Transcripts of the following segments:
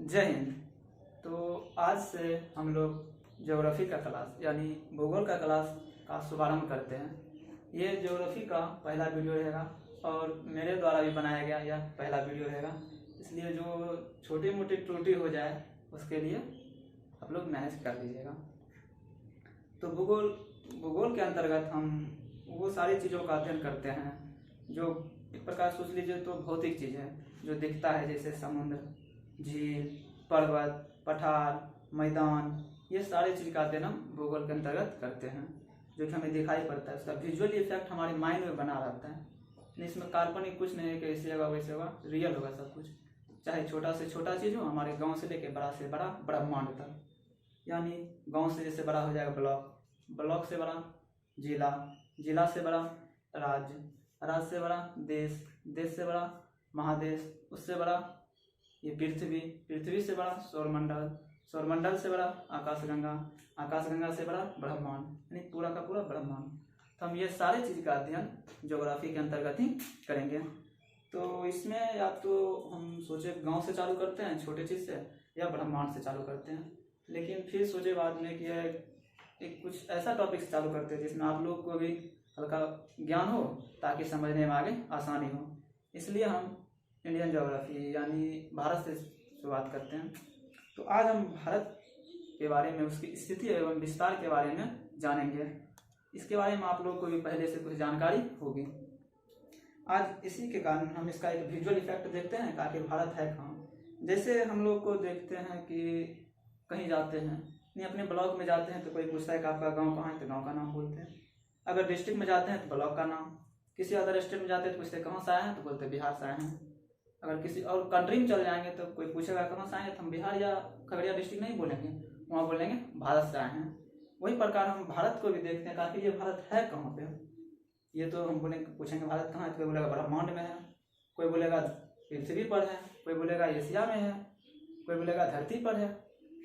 जय हिंद। तो आज से हम लोग ज्योग्राफी का क्लास यानी भूगोल का क्लास का शुभारंभ करते हैं। ये ज्योग्राफी का पहला वीडियो रहेगा और मेरे द्वारा भी बनाया गया यह पहला वीडियो रहेगा, इसलिए जो छोटी मोटी त्रुटि हो जाए उसके लिए आप लोग मैनेज कर लीजिएगा। तो भूगोल के अंतर्गत हम वो सारी चीज़ों का अध्ययन करते हैं जो एक प्रकार सोच लीजिए तो भौतिक चीज़ है, जो दिखता है, जैसे समुद्र, झील, पर्वत, पठार, मैदान, ये सारी चीज़ का अध्ययन हम भूगोल के अंतर्गत करते हैं, जो कि हमें दिखाई पड़ता है। उसका विजुअल इफेक्ट हमारे माइंड में बना रहता है। इसमें काल्पनिक कुछ नहीं है कि ऐसे होगा वैसे होगा, रियल होगा सब कुछ। चाहे छोटा से छोटा चीज़ हो, हमारे गांव से लेकर बड़ा से बड़ा ब्रह्मांड तक, यानी गांव से जैसे बड़ा हो जाएगा ब्लॉक, ब्लॉक से बड़ा जिला, जिला से बड़ा राज्य, राज्य से बड़ा देश, देश से बड़ा महादेश, उससे बड़ा ये पृथ्वी, पृथ्वी से बड़ा सौरमंडल, सौरमंडल से बड़ा आकाशगंगा, आकाशगंगा से बड़ा ब्रह्मांड, यानी पूरा का पूरा ब्रह्मांड। तो हम ये सारे चीज़ का अध्ययन ज्योग्राफी के अंतर्गत ही करेंगे। तो इसमें या तो हम सोचे गांव से चालू करते हैं छोटे चीज़ से, या ब्रह्मांड से चालू करते हैं, लेकिन फिर सोचे बाद में कि एक कुछ ऐसा टॉपिक से चालू करते हैं जिसमें आप लोग को भी हल्का ज्ञान हो ताकि समझने में आगे आसानी हो। इसलिए हम इंडियन ज्योग्राफी यानी भारत से शुरुआत करते हैं। तो आज हम भारत के बारे में, उसकी स्थिति एवं विस्तार के बारे में जानेंगे। इसके बारे में आप लोग को भी पहले से कुछ जानकारी होगी। आज इसी के कारण हम इसका एक विजुअल इफेक्ट देखते हैं कि आखिर भारत है कहाँ। जैसे हम लोग को देखते हैं कि कहीं जाते हैं, नहीं अपने ब्लॉक में जाते हैं तो कोई पूछता है कि आपका गाँव कहाँ है, तो गाँव का नाम बोलते हैं। अगर डिस्ट्रिक्ट में जाते हैं तो ब्लॉक का नाम, किसी अदर स्टेट में जाते हैं तो पूछते कहाँ से आए हैं, तो बोलते हैं बिहार से आए हैं। अगर किसी और कंट्री में चल जाएंगे तो कोई पूछेगा कहाँ से आए हैं, तो हम बिहार या खगड़िया डिस्ट्रिक्ट नहीं बोलेंगे, वहाँ बोलेंगे भारत से आए हैं। वही प्रकार हम भारत को भी देखते हैं कि ये भारत है कहाँ पे। ये तो हम पूछेंगे भारत कहाँ है, तो कोई बोलेगा ब्रह्मांड में है, कोई बोलेगा पृथ्वी पर है, कोई बोलेगा एशिया में है, कोई बोलेगा धरती पर है।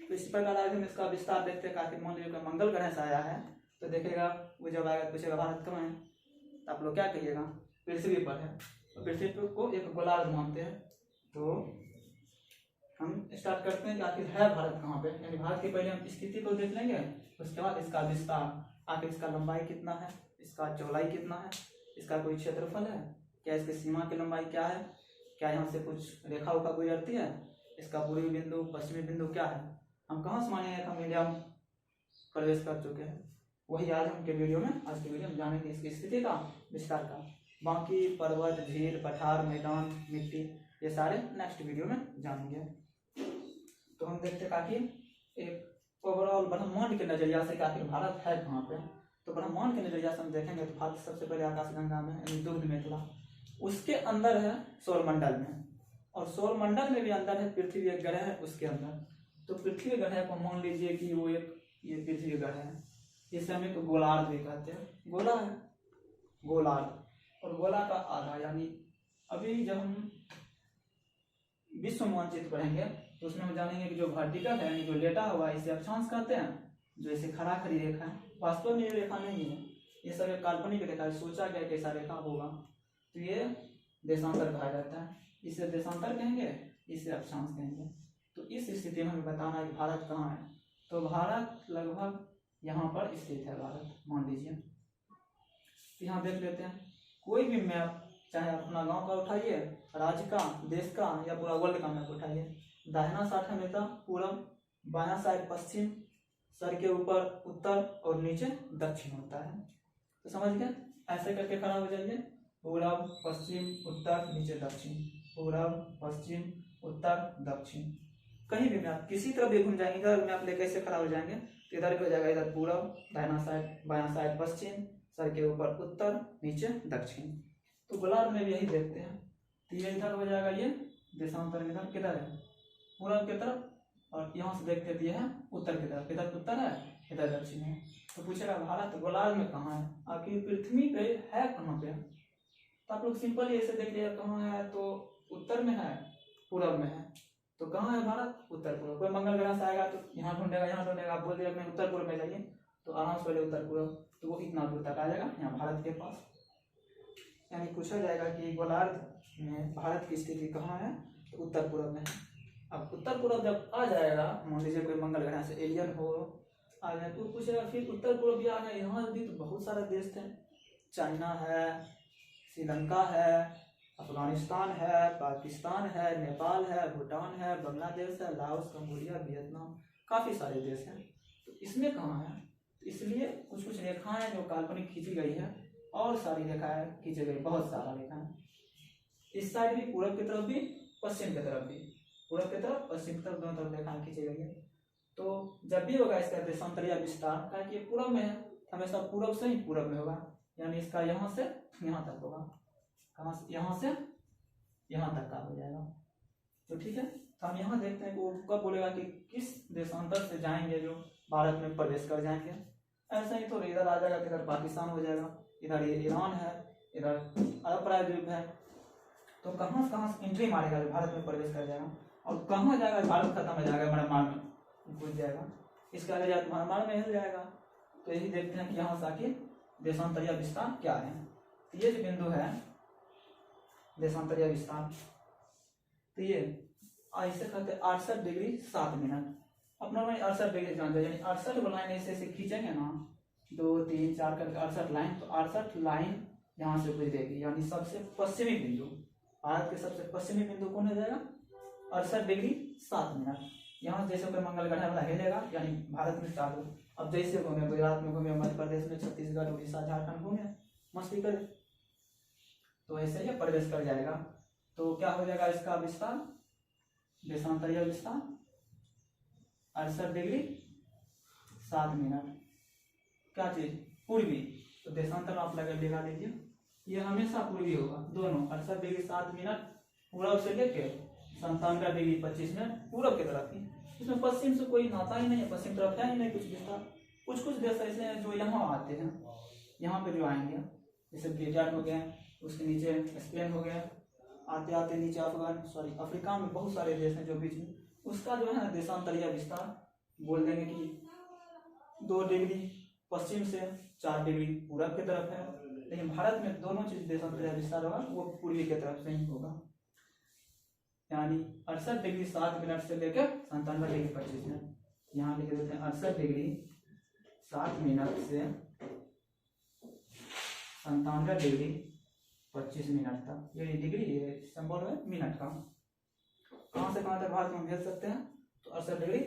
तो इसी प्रकार आज हम इसका विस्तार देखते हैं। काफी मान लीजिए मंगल ग्रह से आया है तो देखेगा, वो जब आएगा पूछेगा भारत कहाँ है, तो आप लोग क्या कहिएगा, पृथ्वी पर है। तो पृथ्वी को एक गोलार्ध मानते हैं। तो हम स्टार्ट करते हैं कि आखिर है भारत कहाँ पे, यानी भारत की पहले हम स्थिति को देख लेंगे, उसके बाद इसका विस्तार, आखिर इसका लंबाई कितना है, इसका चौड़ाई कितना है, इसका कोई क्षेत्रफल है, क्या इसकी सीमा की लंबाई क्या है, क्या यहाँ से कुछ रेखा उखा गुजरती है, इसका पूर्वी बिंदु पश्चिमी बिंदु क्या है, हम कहाँ से मानेंगे हम इंडिया में प्रवेश कर चुके हैं। वही आज हम के वीडियो में, आज के वीडियो में जानेंगे इसकी स्थिति का, विस्तार का। बाकी पर्वत, झील, पठार, मैदान, मिट्टी, ये सारे नेक्स्ट वीडियो में जानेंगे। तो हम देखते हैं कि एक ओवरऑल ब्रह्मांड के नजरिया से आखिर भारत है कहाँ पे। तो ब्रह्मांड के नजरिया से हम देखेंगे तो भारत सबसे पहले आकाशगंगा में, यानी दुग्ध मेखला, उसके अंदर है सौरमंडल में, और सौरमंडल में भी अंदर है पृथ्वी, एक ग्रह है उसके अंदर। तो पृथ्वी ग्रह को मान लीजिए कि वो एक ये पृथ्वी ग्रह है, इसे हम एक गोलार्ध भी कहते हैं। गोला है गोलार्ध, और गोला का आधा, यानी अभी जब हम विश्व मानचित्र पढ़ेंगे तो उसमें हम जानेंगे कि जो वर्टिकल है, यानी जो लेटा हुआ है, इसे अक्षांश कहते हैं। जो इसे खड़ा खड़ी रेखा है, वास्तव में ये रेखा नहीं है, ये सब एक काल्पनिक रेखा है, सोचा गया कि ऐसा रेखा होगा, तो ये देशांतर कहा जाता है। इसे देशांतर कहेंगे, इसे अक्षांश कहेंगे। तो इस स्थिति में हमें बताना है कि भारत कहाँ है। तो भारत लगभग यहाँ पर स्थित है, भारत मान लीजिए। तो यहाँ देख लेते हैं कोई भी मैप, चाहे अपना गांव का उठाइए, राज्य का, देश का, या पूरा वर्ल्ड का मैप उठाइए। दाहिना साइड हमेशा पूरब, बायां साइड पश्चिम, सर के ऊपर उत्तर और नीचे दक्षिण होता है। तो समझ गए, ऐसे करके खड़ा हो जाइए, पूरब पश्चिम उत्तर नीचे दक्षिण, पूरब पश्चिम उत्तर दक्षिण। कहीं भी मैप किसी तरफ भी घूम जाएंगे, इधर मैप लेके ऐसे खड़ा हो जाएंगे तो इधर भी हो जाएगा, इधर पूरब, दाहिना साइड, बायां साइड पश्चिम, सर के ऊपर उत्तर नीचे दक्षिण। तो गोलार्ध में भी यही देखते हैं। तो ये इधर हो जाएगा, ये देशांतर इधर किधर है, पूरब की तरफ, और यहाँ से देखते तो ये है उत्तर की तरफ, इधर उत्तर है, इधर दक्षिण है। तो पूछेगा भारत गोलार्ध में कहाँ है, आखिर पृथ्वी पे है कहाँ पे। तो आप लोग सिंपल ऐसे देख लिया, कहाँ है, तो उत्तर में है, पूरब में है, तो कहाँ है भारत, उत्तर पूर्व। कोई मंगल ग्रह से आएगा तो यहाँ ढूंढेगा, यहाँ ढूंढेगा, आप बोल दिया मैं उत्तर पूर्व में जाइए, तो आराम से पहले उत्तर पूर्व, तो वो इतना दूर तक आ जाएगा यहाँ भारत के पास। यानी पूछा जाएगा कि गोलार्ध में भारत की स्थिति कहाँ है, तो उत्तर पूर्व में है। अब उत्तर पूर्व जब आ जाएगा, मान लीजिए कोई मंगल ग्रह से एलियन हो आ जाए तो पूछेगा फिर उत्तर पूर्व भी आ जाए। यहाँ भी तो बहुत सारे देश थे, चाइना है, श्रीलंका है, अफगानिस्तान है, पाकिस्तान है, नेपाल है, भूटान है, बांग्लादेश है, लाओस, कंबोडिया, वियतनाम, काफ़ी सारे देश हैं। तो इसमें कहाँ है? तो इसलिए कुछ कुछ रेखाएं जो काल्पनिक खींची गई है और सारी रेखाएं खींची गई, बहुत सारा रेखाएं इस साइड भी, पूरब की तरफ भी, पश्चिम की तरफ भी, पूरब की तरफ पश्चिम की तरफ दोनों तरफ रेखाएं खींची गई है। तो जब भी होगा इसका देशांतरीय विस्तार, ताकि ये पूरब में है, हमेशा पूरब से ही पूरब में होगा, यानी इसका यहाँ से यहाँ तक होगा, कहाँ से? यहाँ से यहाँ तक का हो जाएगा। तो ठीक है, तो हम यहाँ देखते हैं कि वो कब बोलेगा कि किस देशांतर से जाएंगे जो भारत में प्रवेश कर जाएंगे। ऐसा ही तो इधर आ जाएगा, इधर पाकिस्तान हो जाएगा, इधर ये ईरान है, इधर अरब प्रायद्वीप है। तो कहाँ से एंट्री मारेगा जो भारत में प्रवेश कर जाएगा, और कहाँ जाएगा भारत खत्म हो जाएगा, म्यांमार में घुस जाएगा, इसके आगे जाकर म्यांमार में हिल जाएगा। तो यही देखते हैं कि यहाँ से आके देशांतरीय विस्तार क्या है। तो ये जो बिंदु है देशांतरीय विस्तार, तो ये ऐसे कहते हैं 68 डिग्री 7 मिनट। अपना मैं 68 डिग्री जान जाए, यानी 68 लाइन ऐसे खींचेंगे ना, 2 3 4 करके 68 लाइन, तो 68 लाइन यहाँ से गुजरेगी, यानी सबसे पश्चिमी बिंदु, भारत के सबसे पश्चिमी बिंदु कौन हो जाएगा? 68 डिग्री 7 मिनट। यहाँ जैसे कोई मंगल ग्रह वाला हिलेगा, यानी भारत में चालू। अब जैसे घूमे, गुजरात में घूमे, मध्य प्रदेश में, छत्तीसगढ़, उड़ीसा, झारखंड घूमे, मस्ती करे, तो ऐसे ही प्रवेश कर जाएगा। तो क्या हो जाएगा इसका विस्तार, देशांतरीय विस्तार 68 डिग्री 7 मिनट। क्या चीज? पूर्वी। तो देशांतर आप लगा लीजिए, ये हमेशा पूर्वी होगा, दोनों 68 डिग्री 7 मिनट पूरब से लेके 97 डिग्री 25 मिनट पूरब की तरफ ही। इसमें पश्चिम से कोई नाता ही नहीं है, पश्चिम तरफ है ही नहीं कुछ विस्तार। कुछ कुछ देश ऐसे हैं जो यहाँ आते हैं, यहाँ पे जो आएंगे, जैसे ब्रिटेन हो गया, उसके नीचे स्पेन हो गया, आते आते नीचे अफ्रीका में बहुत सारे देश हैं जो बीच में, उसका जो है देशांतरीय विस्तार बोल देंगे कि 2 डिग्री पश्चिम से 4 डिग्री पूरब की तरफ है। लेकिन भारत में दोनों चीज देशांतरीय विस्तार होगा, वो पूर्वी की तरफ से ही होगा, यानी 68 डिग्री 7 मिनट से लेकर 97 डिग्री 25 मिनट। यहाँ लिख देते हैं 68 डिग्री 7 मिनट से 97 डिग्री 25 मिनट तक। ये डिग्री ये सिंबल है मिनट का। कहाँ से कहाँ तक भारत में भेज सकते हैं? तो 68 डिग्री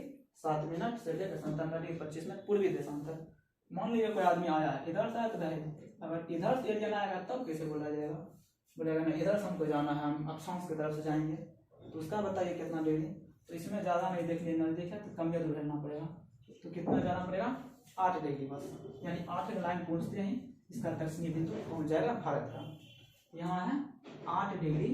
7 मिनट से लेकर 97 डिग्री 25 मिनट पूर्वी देशांतर। मान लीजिए कोई आदमी आया, इधर से आया तो अगर इधर से एरिया आएगा तब कैसे बोला जाएगा? बोलेगा नहीं, इधर से हमको जाना है, हम अक्षांश की तरफ से जाएंगे, तो उसका बताइए कितना डिग्री। तो इसमें ज़्यादा नहीं देखने नजदीक है तो कम या दूर रहना पड़ेगा। तो कितना जाना पड़ेगा? 8 डिग्री बस, यानी 8 लाइन पहुँचते ही इसका दक्षिणी बिंदु पहुँच जाएगा भारत का। यहाँ है 8 डिग्री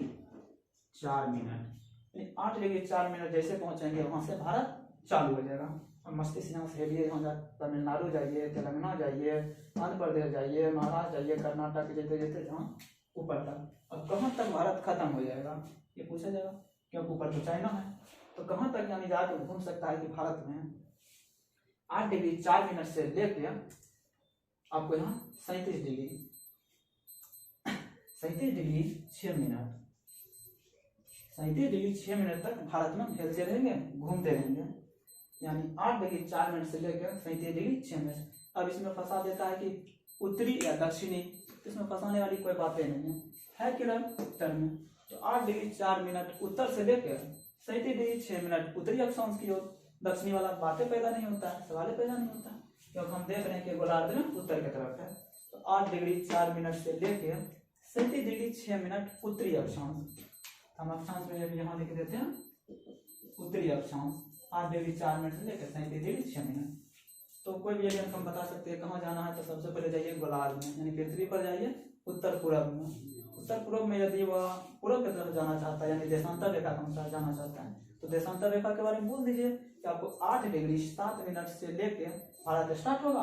4 मिनट, 8 डिग्री 4 मिनट जैसे पहुँचेंगे वहाँ से भारत चालू हो जाएगा। और मस्ती से यहाँ से हेलिए, यहाँ जा तमिलनाडु जाइए, तेलंगाना जाइए, आंध्र प्रदेश जाइए, महाराष्ट्र जाइए, कर्नाटक जैसे जैसे जहाँ ऊपर तक। अब कहाँ तक भारत खत्म हो जाएगा ये पूछा जाएगा, क्योंकि ऊपर तो चाइना है। तो कहाँ तक यानी जाकर घूम सकता है कि भारत में 8 डिग्री 4 मिनट से लेके आपको यहाँ 37 डिग्री 6 मिनट 37 डिग्री 6 मिनट तक भारत में खेलते रहेंगे, घूमते रहेंगे, यानी 8 डिग्री 4 मिनट से लेकर 37 डिग्री 6 मिनट। अब इसमें फंसा देता है कि उत्तरी या दक्षिणी, तो इसमें फंसाने वाली कोई बातें नहीं है किधर? उत्तर में। तो 8 डिग्री 4 मिनट उत्तर से लेकर 37 डिग्री 6 मिनट उत्तरी अक्षांश की ओर, दक्षिणी वाला बातें पैदा नहीं होता है, सवाल पैदा नहीं होता है, क्योंकि हम देख रहे हैं कि गोलार्ध में उत्तर की तरफ है। तो 8 डिग्री 4 मिनट से लेकर 37 डिग्री 6 मिनट उत्तरी अक्षांश, हम अक्षांश में यहाँ लिख देते हैं उत्तरी अक्षांश, 8 डिग्री 4 मिनट से लेकर 37 डिग्री 6 मिनट। तो कोई भी एलियन हम बता सकते हैं कहाँ जाना है, तो सबसे पहले जाइए गोलार्ध में, यानी पृथ्वी पर जाइए उत्तर पूर्व में। उत्तर पूर्व में यदि वह पूर्व की तरफ जाना चाहता है, यानी देशांतर रेखा के अनुसार जाना चाहता है, तो देशांतर रेखा के बारे में बोल दीजिए कि आपको 8 डिग्री 7 मिनट से लेके भारत स्टार्ट होगा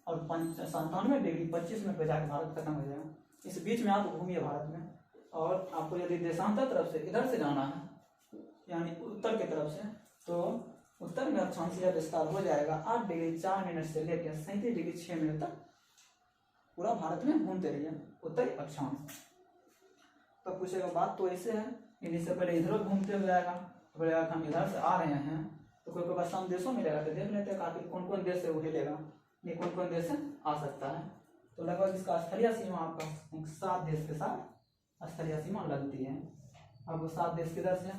और 97 डिग्री 25 मिनट पर जाकर भारत खत्म हो जाएगा। इस बीच में आप घूमिए भारत में, और आपको यदि देशांतर तरफ से इधर से जाना है, यानी उत्तर की तरफ से, तो उत्तर में अक्षांशीय विस्तार हो जाएगा 8 डिग्री 4 मिनट से लेकर 37 डिग्री 6 मिनट तक पूरा भारत में घूमते रहिए उत्तरी अक्षांश। तो पूछेगा बात तो ऐसे है, इन्हीं से पहले इधर घूमते हुए आएगा, तो बोलेगा कि हम इधर से आ रहे हैं, तो कोई कोई बस हम देशों में रहेगा, तो देख लेते हैं काफी कौन कौन देश से वो हिलेगा, ये कौन कौन देश से आ सकता है। तो लगभग इसका स्थलीय सीमा आपका 7 देश के साथ स्थलीय सीमा लगती है। अब वो 7 देश किधर से,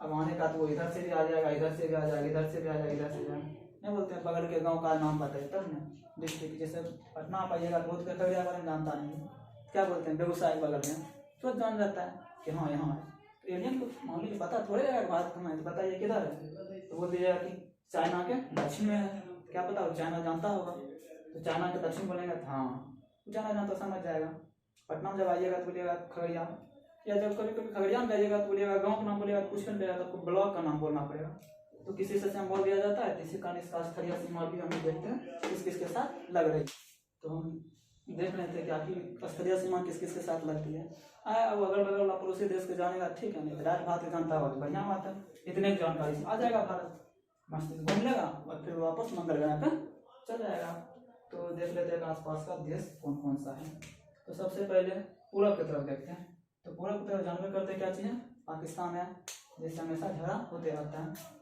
अब आने का तो वो इधर से भी आ जाएगा, इधर से भी आ जाएगा, इधर से भी आ जाएगा, इधर से भी आ जाएगा। नहीं बोलते हैं बगल के गांव का नाम बताइए तब ना, डिस्ट्रिक्ट जैसे पटना पाइएगा तो बहुत खगड़िया बारे में जानता नहीं, क्या बोलते हैं बेगूसराय बगल में, तो जान जाता है कि हाँ यहाँ है। तो एलियन को मामूली पता थोड़े है भारत में है, तो बताइए किधर है, तो बोल दीजिएगा कि चाइना के दक्षिण में है, क्या पता हो चाइना जानता होगा, तो चाइना के दक्षिण बोलेंगे तो हाँ चाइना जानता समझ जाएगा। पटना में जब आइएगा तो बोलिएगा खगड़िया, या जब कभी कभी खगड़िया में जाइएगा तो बोलिएगा गाँव का नाम बोलिएगा, कुछ नहीं पड़ेगा, तो आपको ब्लॉक का नाम बोलना पड़ेगा। तो किसी से बोल दिया जाता है, इसी कारण इसका स्थलीय सीमा भी हम देखते हैं किस किस के साथ लग रही। तो हम देख रहे थे कि आखिर स्थलीय सीमा किस किस के साथ लगती है। अब अगल बगल पड़ोसी देश के जानेगा ठीक है, नहीं राज्य भारत जानता होगा तो बढ़िया बात है, इतने जानकारी से आ जाएगा भारत, मस्त घूम लेगा और फिर वापस मंगल ग्रह पर चल जाएगा। तो देख लेते हैं आसपास का देश कौन कौन सा है। तो सबसे पहले पूरब की तरफ देखते हैं। तो पूरब की तरफ जानवे करते क्या चीज़ है, पाकिस्तान है, जिससे हमेशा झगड़ा होते रहता है।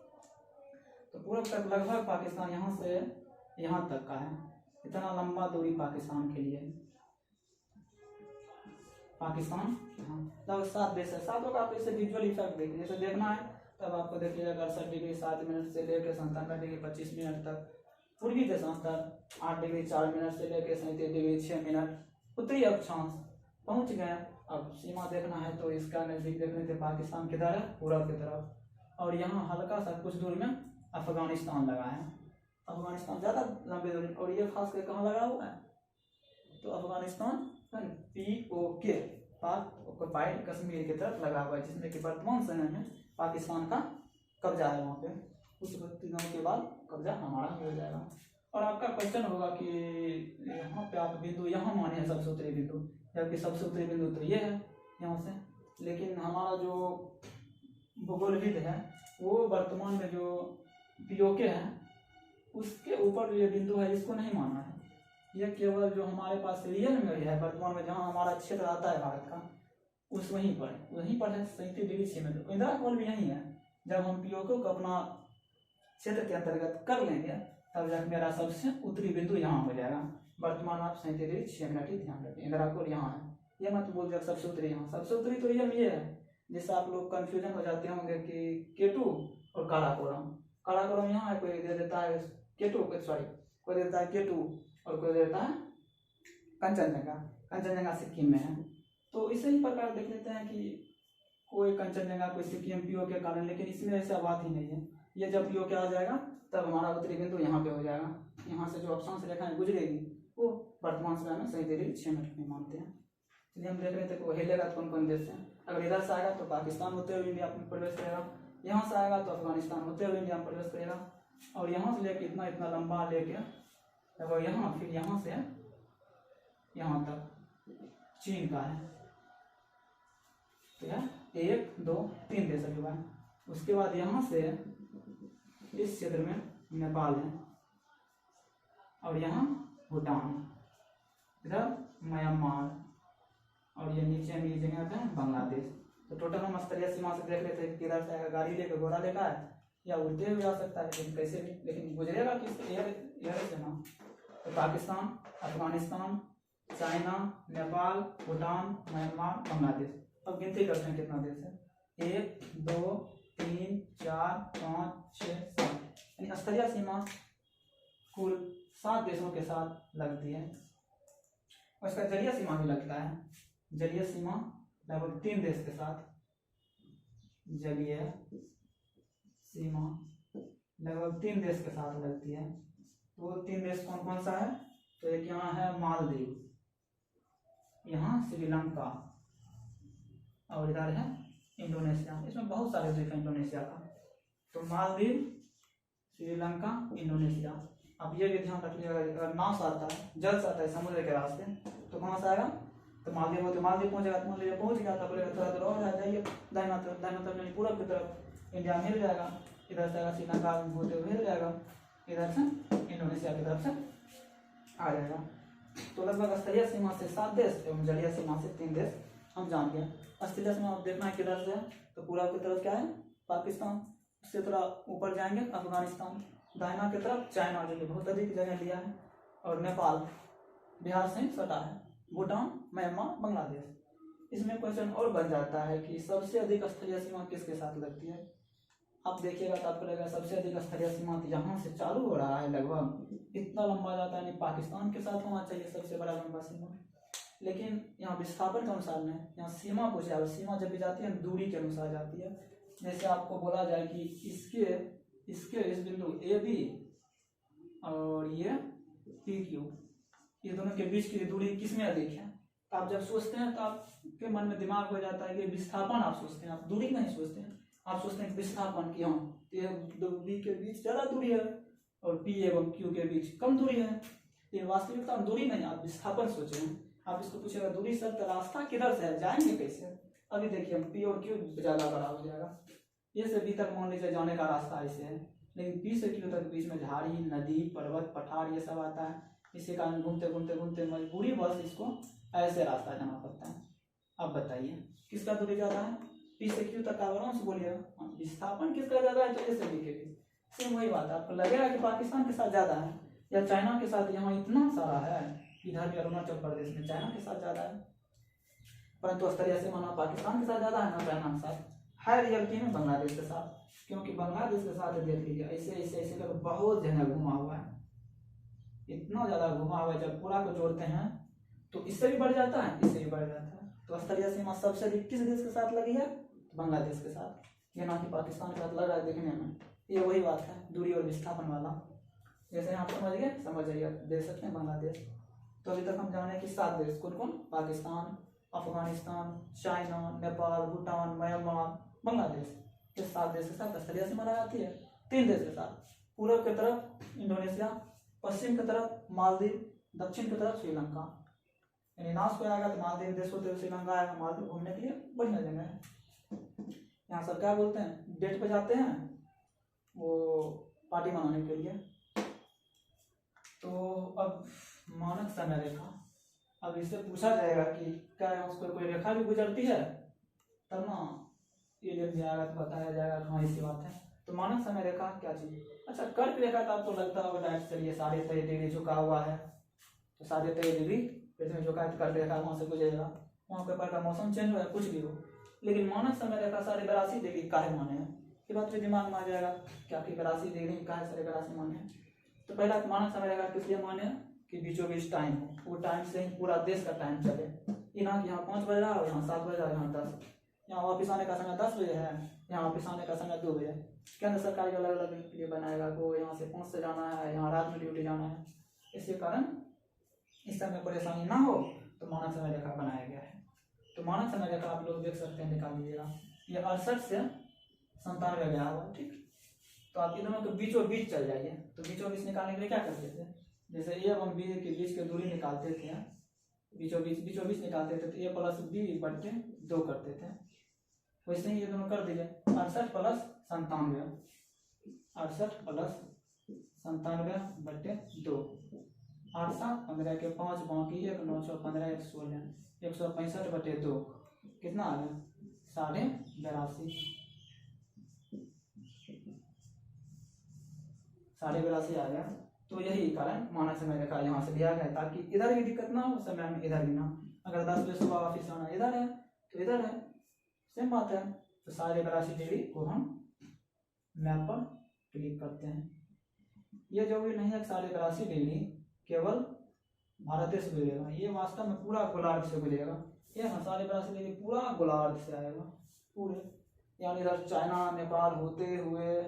तो पूरब तक लगभग पाकिस्तान यहाँ से यहाँ तक का है, इतना लंबा दूरी पाकिस्तान के लिए। पाकिस्तान यहाँ लगभग 7 देश है, 7 का आप इसे विजुअल इफेक्ट देखिए, जैसे देखना है तब आपको देख लीजिएगा 68 डिग्री 7 मिनट से लेकर 97 डिग्री 25 मिनट तक, पूर्वी देशांतर 8 डिग्री 4 मिनट से लेकर 37 डिग्री 6 मिनट, उत्तरी अक्षांश पहुँच गए। अब सीमा देखना है तो इसका नजदीक देखने से पाकिस्तान किधर है, पूरब की तरफ, और यहाँ हल्का सा कुछ दूर में अफगानिस्तान लगा है। अफगानिस्तान ज़्यादा लंबे दूरी, और ये खास कर कहाँ लगा हुआ है, तो अफगानिस्तान POK पाक ऑक्युपाइड कश्मीर की तरफ लगा हुआ है, जिसमें कि वर्तमान समय में पाकिस्तान का कब्जा है वहाँ पे, कुछ दिनों के बाद कब्जा हमारा हो जाएगा। और आपका क्वेश्चन होगा कि यहाँ पे आप बिंदु यहाँ माने हैं सबसे उत्तरी बिंदु, जबकि सबसे उत्तरी बिंदु तो ये है यहाँ से, लेकिन हमारा जो भूगोलविद है वो वर्तमान में जो POK है उसके ऊपर जो ये बिंदु है इसको नहीं माना है, ये केवल जो हमारे पास रियल में है वर्तमान में जहाँ हमारा क्षेत्र आता है भारत का उस वहीं पर है 37 डिग्री 6 मिनट। इंदिरा कोल भी यहीं है। जब हम POK को अपना क्षेत्र के अंतर्गत कर लेंगे तब जाकर मेरा सबसे उत्तरी बिंदु यहाँ हो जाएगा। वर्तमान आप 37 डिग्री 6 मिनट ही ध्यान रखें, इंदिरा कोल यहाँ है, ये मत बोल जाए सबसे उत्तरी यहाँ, सबसे उत्तरी तो रियल ये है, जिससे आप लोग कंफ्यूजन हो जाते होंगे कि K2 और काराकोरम यहाँ है, कोई दे देता है K2 कोई देता है K2 और कोई देता है कंचनजंगा सिक्किम में है। तो इसी प्रकार देख लेते हैं कि कोई कंचनजंगा कोई सिक्किम POK के कारण, लेकिन इसमें ऐसा बात ही नहीं है। ये जब POK आ जाएगा तब हमारा उत्तरी बिंदु यहाँ पे हो जाएगा, यहाँ से जो अक्षांश रेखाएं गुजरेगी वो वर्तमान समय में 37 डिग्री 6 मिनट में मानते हैं। इसलिए हम देख रहे थे कि हिलेगा कौन कौन देश है। अगर इधर से आएगा तो पाकिस्तान होते हुए इंडिया में प्रवेश करेगा, यहाँ से आएगा तो अफगानिस्तान होते हुए इंडिया में प्रवेश करेगा, और यहाँ से लेके इतना इतना लंबा लेके अब यहाँ फिर यहाँ से यहाँ तक चीन का है, ठीक है 1 2 3 देश अभी है। उसके बाद यहाँ से इस क्षेत्र में नेपाल है, और यहाँ भूटान, इधर म्यांमार, और ये नीचे में जगह पे है बांग्लादेश। तो टोटल हम स्तरीय सीमा से देख लेते हैं किधर से आएगा, गाड़ी लेकर घोड़ा लेकर है या उड़ते हुए आ सकता है, लेकिन कैसे भी, लेकिन गुजरेगा किस एयर से ना। तो पाकिस्तान, अफगानिस्तान, चाइना, नेपाल, भूटान, म्यांमार, बांग्लादेश। अब गिनती करते हैं कितना देश है, 1 2 3 4 5 6 7, यानी स्तरीय सीमा कुल 7 देशों के साथ लगती है। और इसका जलीय सीमा भी लगता है, जलीय सीमा लगभग 3 देश के साथ, जलीय सीमा लगभग 3 देश के साथ लगती है। तो 3 देश कौन कौन सा है, तो एक यहाँ है मालदीव, यहाँ श्रीलंका, और इधर है इंडोनेशिया। इसमें बहुत सारे द्वीप है इंडोनेशिया का। तो मालदीव, श्रीलंका, इंडोनेशिया। अब ये भी ध्यान रखिएगा, अगर नाव से आता है, जल से आता है समुद्र के रास्ते, तो कहाँ से आएगा, तो मालदीव होते मालदीव पहुँचेगा, तो मालदीव पहुँच गया तब बोलेगा थोड़ा दूर और आ जाइए दाहिना तरफ पूरब की तरफ इंडिया मिल जाएगा, इधर से आएगा श्रीलंका होते हुए मिल जाएगा, इधर से इंडोनेशिया की तरफ से आ जाएगा। तो लगभग स्तरीय सीमा से 7 देश एवं जलीय सीमा से 3 देश हम जान गए। स्तरीय सीमा आप देखना है किधर से है, तो पूरब की तरफ क्या है पाकिस्तान, उससे थोड़ा ऊपर जाएंगे अफगानिस्तान, दाहिना की तरफ चाइना जो कि बहुत अधिक जगह लिया है, और नेपाल बिहार से सटा है, भूटान, म्यांमार, बांग्लादेश। इसमें क्वेश्चन और बन जाता है कि सबसे अधिक स्थलीय सीमा किसके साथ लगती है। आप देखिएगा तो आपको लगेगा सबसे अधिक स्थलीय सीमा यहाँ से चालू हो रहा है, लगभग इतना लंबा जाता है, पाकिस्तान के साथ होना चाहिए सबसे बड़ा लंबा सीमा, लेकिन यहाँ विस्थापन के अनुसार नहीं, यहाँ सीमा पूछा है। सीमा जब भी जाती है दूरी के अनुसार जाती है। जैसे आपको बोला जाए कि इसके इस बिंदु ए बी और ये पी क्यू, ये दोनों के बीच की दूरी किसमें अधिक है। तो आप जब सोचते हैं तो आपके मन में दिमाग हो जाता है कि विस्थापन आप सोचते हैं, आप दूरी नहीं सोचते हैं, आप सोचते हैं विस्थापन की। हाँ, ए बी के बीच ज़्यादा दूरी है और पी एवं क्यू के बीच कम दूरी है। ये वास्तविकता में दूरी नहीं, आप विस्थापन सोचे हैं। आप इसको पूछेगा दूरी सर तो रास्ता किधर से है, जाएंगे कैसे। अभी देखिए हम पी और क्यू ज़्यादा बड़ा हो जाएगा, ये से बी तक मान लीजिए जाने का रास्ता ऐसे है, लेकिन पी से क्यू तक बीच में झाड़ी, नदी, पर्वत, पठार ये सब आता है। इसी कारण घूमते घूमते घूमते मजबूरी बस इसको ऐसे रास्ता जाना पड़ता है। अब बताइए किसका दूरी ज़्यादा है, पी से क्यू तक। आराम से बोलिएगा विस्थापन किसका ज़्यादा है, तो ए से बी के बीच। सेम वही बात है, आपको लगेगा कि पाकिस्तान के साथ ज़्यादा है या चाइना के साथ, यहाँ इतना सारा है, इधर भी अरुणाचल प्रदेश में चाइना के साथ ज़्यादा है, परंतु स्थलीय सीमा ना पाकिस्तान के साथ ज़्यादा है ना चाइना के साथ है, रियलिटी में बांग्लादेश के साथ। क्योंकि बांग्लादेश के साथ देख लीजिए ऐसे ऐसे ऐसे कर बहुत जगह घुमा हुआ है, इतना ज़्यादा घुमा हुआ है, जब पूरा को जोड़ते हैं तो इससे भी बढ़ जाता है, इससे भी बढ़ जाता है। तो स्थलीय सीमा सबसे अधिक किस देश के साथ लगी है, बांग्लादेश के साथ, ये ना कि पाकिस्तान के साथ लग रहा है देखने में। ये वही बात है दूरी और विस्थापन वाला। जैसे आप समझ गए, समझ जाइए, देख सकते हैं बांग्लादेश। तो अभी तक हम जाने कि 7 देश कौन कौन, पाकिस्तान, अफगानिस्तान, चाइना, नेपाल, भूटान, म्यांमार, बांग्लादेश, ये 7 देश के साथ स्थलीय सीमा लगाती है। 3 देश के साथ, पूर्व की तरफ इंडोनेशिया, पश्चिम की तरफ मालदीव, दक्षिण की तरफ श्रीलंका। यानी नाश को आएगा तो मालदीव देश होते हुए श्रीलंका आएगा। मालदीव घूमने के लिए बढ़िया जगह है। यहाँ सब क्या बोलते हैं, डेट पे जाते हैं वो पार्टी मनाने के लिए। तो अब मानक समय रेखा, अब इससे पूछा जाएगा कि क्या उसको कोई रेखा भी गुजरती है, तब ना ये जब जाएगा तो बताया जाएगा हाँ ऐसी बात है। तो मानक समय रेखा क्या चीज। अच्छा, कर्क रेखा तो आपको लगता होगा डायरेक्ट चलिए 23.5 डिग्री झुका हुआ है, तो 23.5 डिग्री पृथ्वी झुका है तो कर्क रेखा वहाँ से गुजरेगा। वहाँ पे का मौसम चेंज हो या कुछ भी हो, लेकिन मानक समय रेखा 82.5 डिग्री काहे माने हैं, ये बात भी दिमाग में आ जाएगा क्या कि 82 डिग्री काहे 82.5 माने हैं। तो पहला मानक समय रेखा किस लिए माने कि बीचों बीच टाइम हो, वो टाइम से ही पूरा देश का टाइम चले। ये ना कि यहाँ 5 बज रहा है और यहाँ 7 बज रहा है, यहाँ 10, यहाँ वापिस आने का समय 10 बजे है, यहाँ वापिस आने का समय 2 बजे। केंद्र सरकार के अलग अलग लिए बनाएगा को यहाँ से 5 से जाना है, यहाँ रात में ड्यूटी जाना है। इसी कारण इस समय परेशानी ना हो तो मानक समय रेखा बनाया गया है। तो मानक समय रेखा आप लोग देख सकते हैं, निकाल लीजिएगा। ये 68 से 97 गया हुआ, ठीक। तो आप इन दोनों के बीचों बीच चल जाइए। तो बीचों बीच निकालने के लिए क्या करते थे, जैसे ए एवं बी के बीच की दूरी निकालते थे, बीचों बीच निकालते थे तो ए प्लस बी बटे 2 करते थे। वैसे ही ये दोनों कर दीजिए, 68 प्लस 97, 68 प्लस 97 बटे 2, 8 7 15 के 5 बाकी 1 9 6 15 1 16, 165 बटे 2 कितना आ गया 82.5, 82.5 आ गया। तो यही कारण मानक समय रेखा यहाँ से लिया गया ताकि इधर भी दिक्कत ना हो, समय में इधर भी ना। अगर 10 बजे सुबह ऑफिस आना इधर है तो इधर है, सेम बात है। तो 82.5 डिग्री को हम मैप पर क्लिक करते हैं। ये जो भी नहीं है 82.5 डिग्री केवल भारत देश से गुजरेगा, ये वास्तव में पूरा गोलार्ध से गुजरेगा। ये 82.5 डिग्री पूरा गोलार्ध से आएगा पूरे, यानी इधर चाइना नेपाल होते हुए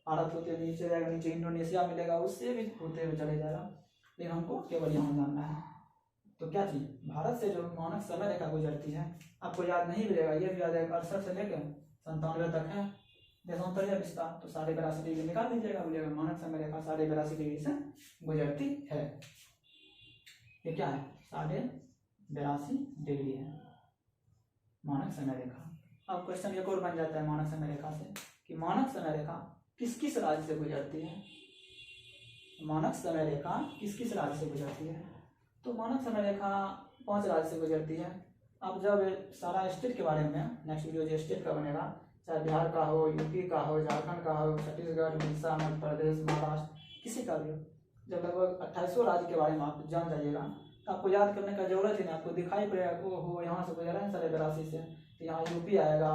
भारत होते नीचे जाएगा, नीचे इंडोनेशिया मिलेगा, उससे भी होते हुए चले जाएगा। लेकिन हमको केवल यहाँ जानना है। तो क्या चीज, भारत से जो मानक समय रेखा गुजरती है आपको याद नहीं मिलेगा, ये भी याद है 68 से लेकर 97 तक है देशांतर विस्तार। तो 82.5 डिग्री निकाल दीजिएगा, बोलिएगा मानक समय रेखा 82.5 डिग्री से गुजरती है। ये क्या है 82.5 डिग्री है मानक समय रेखा। अब क्वेश्चन एक और बन जाता है मानक समय रेखा से कि मानक समय रेखा किस किस राज्य से गुजरती है। मानक समय रेखा किस किस राज्य से गुजरती है। तो मानक समय रेखा 5 राज्य से गुजरती है। अब जब सारा स्टेट के बारे में नेक्स्ट वीडियो जो स्टेट का बनेगा चाहे बिहार का हो, यूपी का हो, झारखंड का हो, छत्तीसगढ़, उड़ीसा, मध्य प्रदेश, महाराष्ट्र, किसी का भी हो। जब लगभग 2800 राज्य के बारे में आप जान जाइएगा तो आपको याद करने का जरूरत ही नहीं, आपको दिखाई पड़ेगा कि ओहो यहाँ से गुजरा है 82 से, तो यहाँ यूपी आएगा,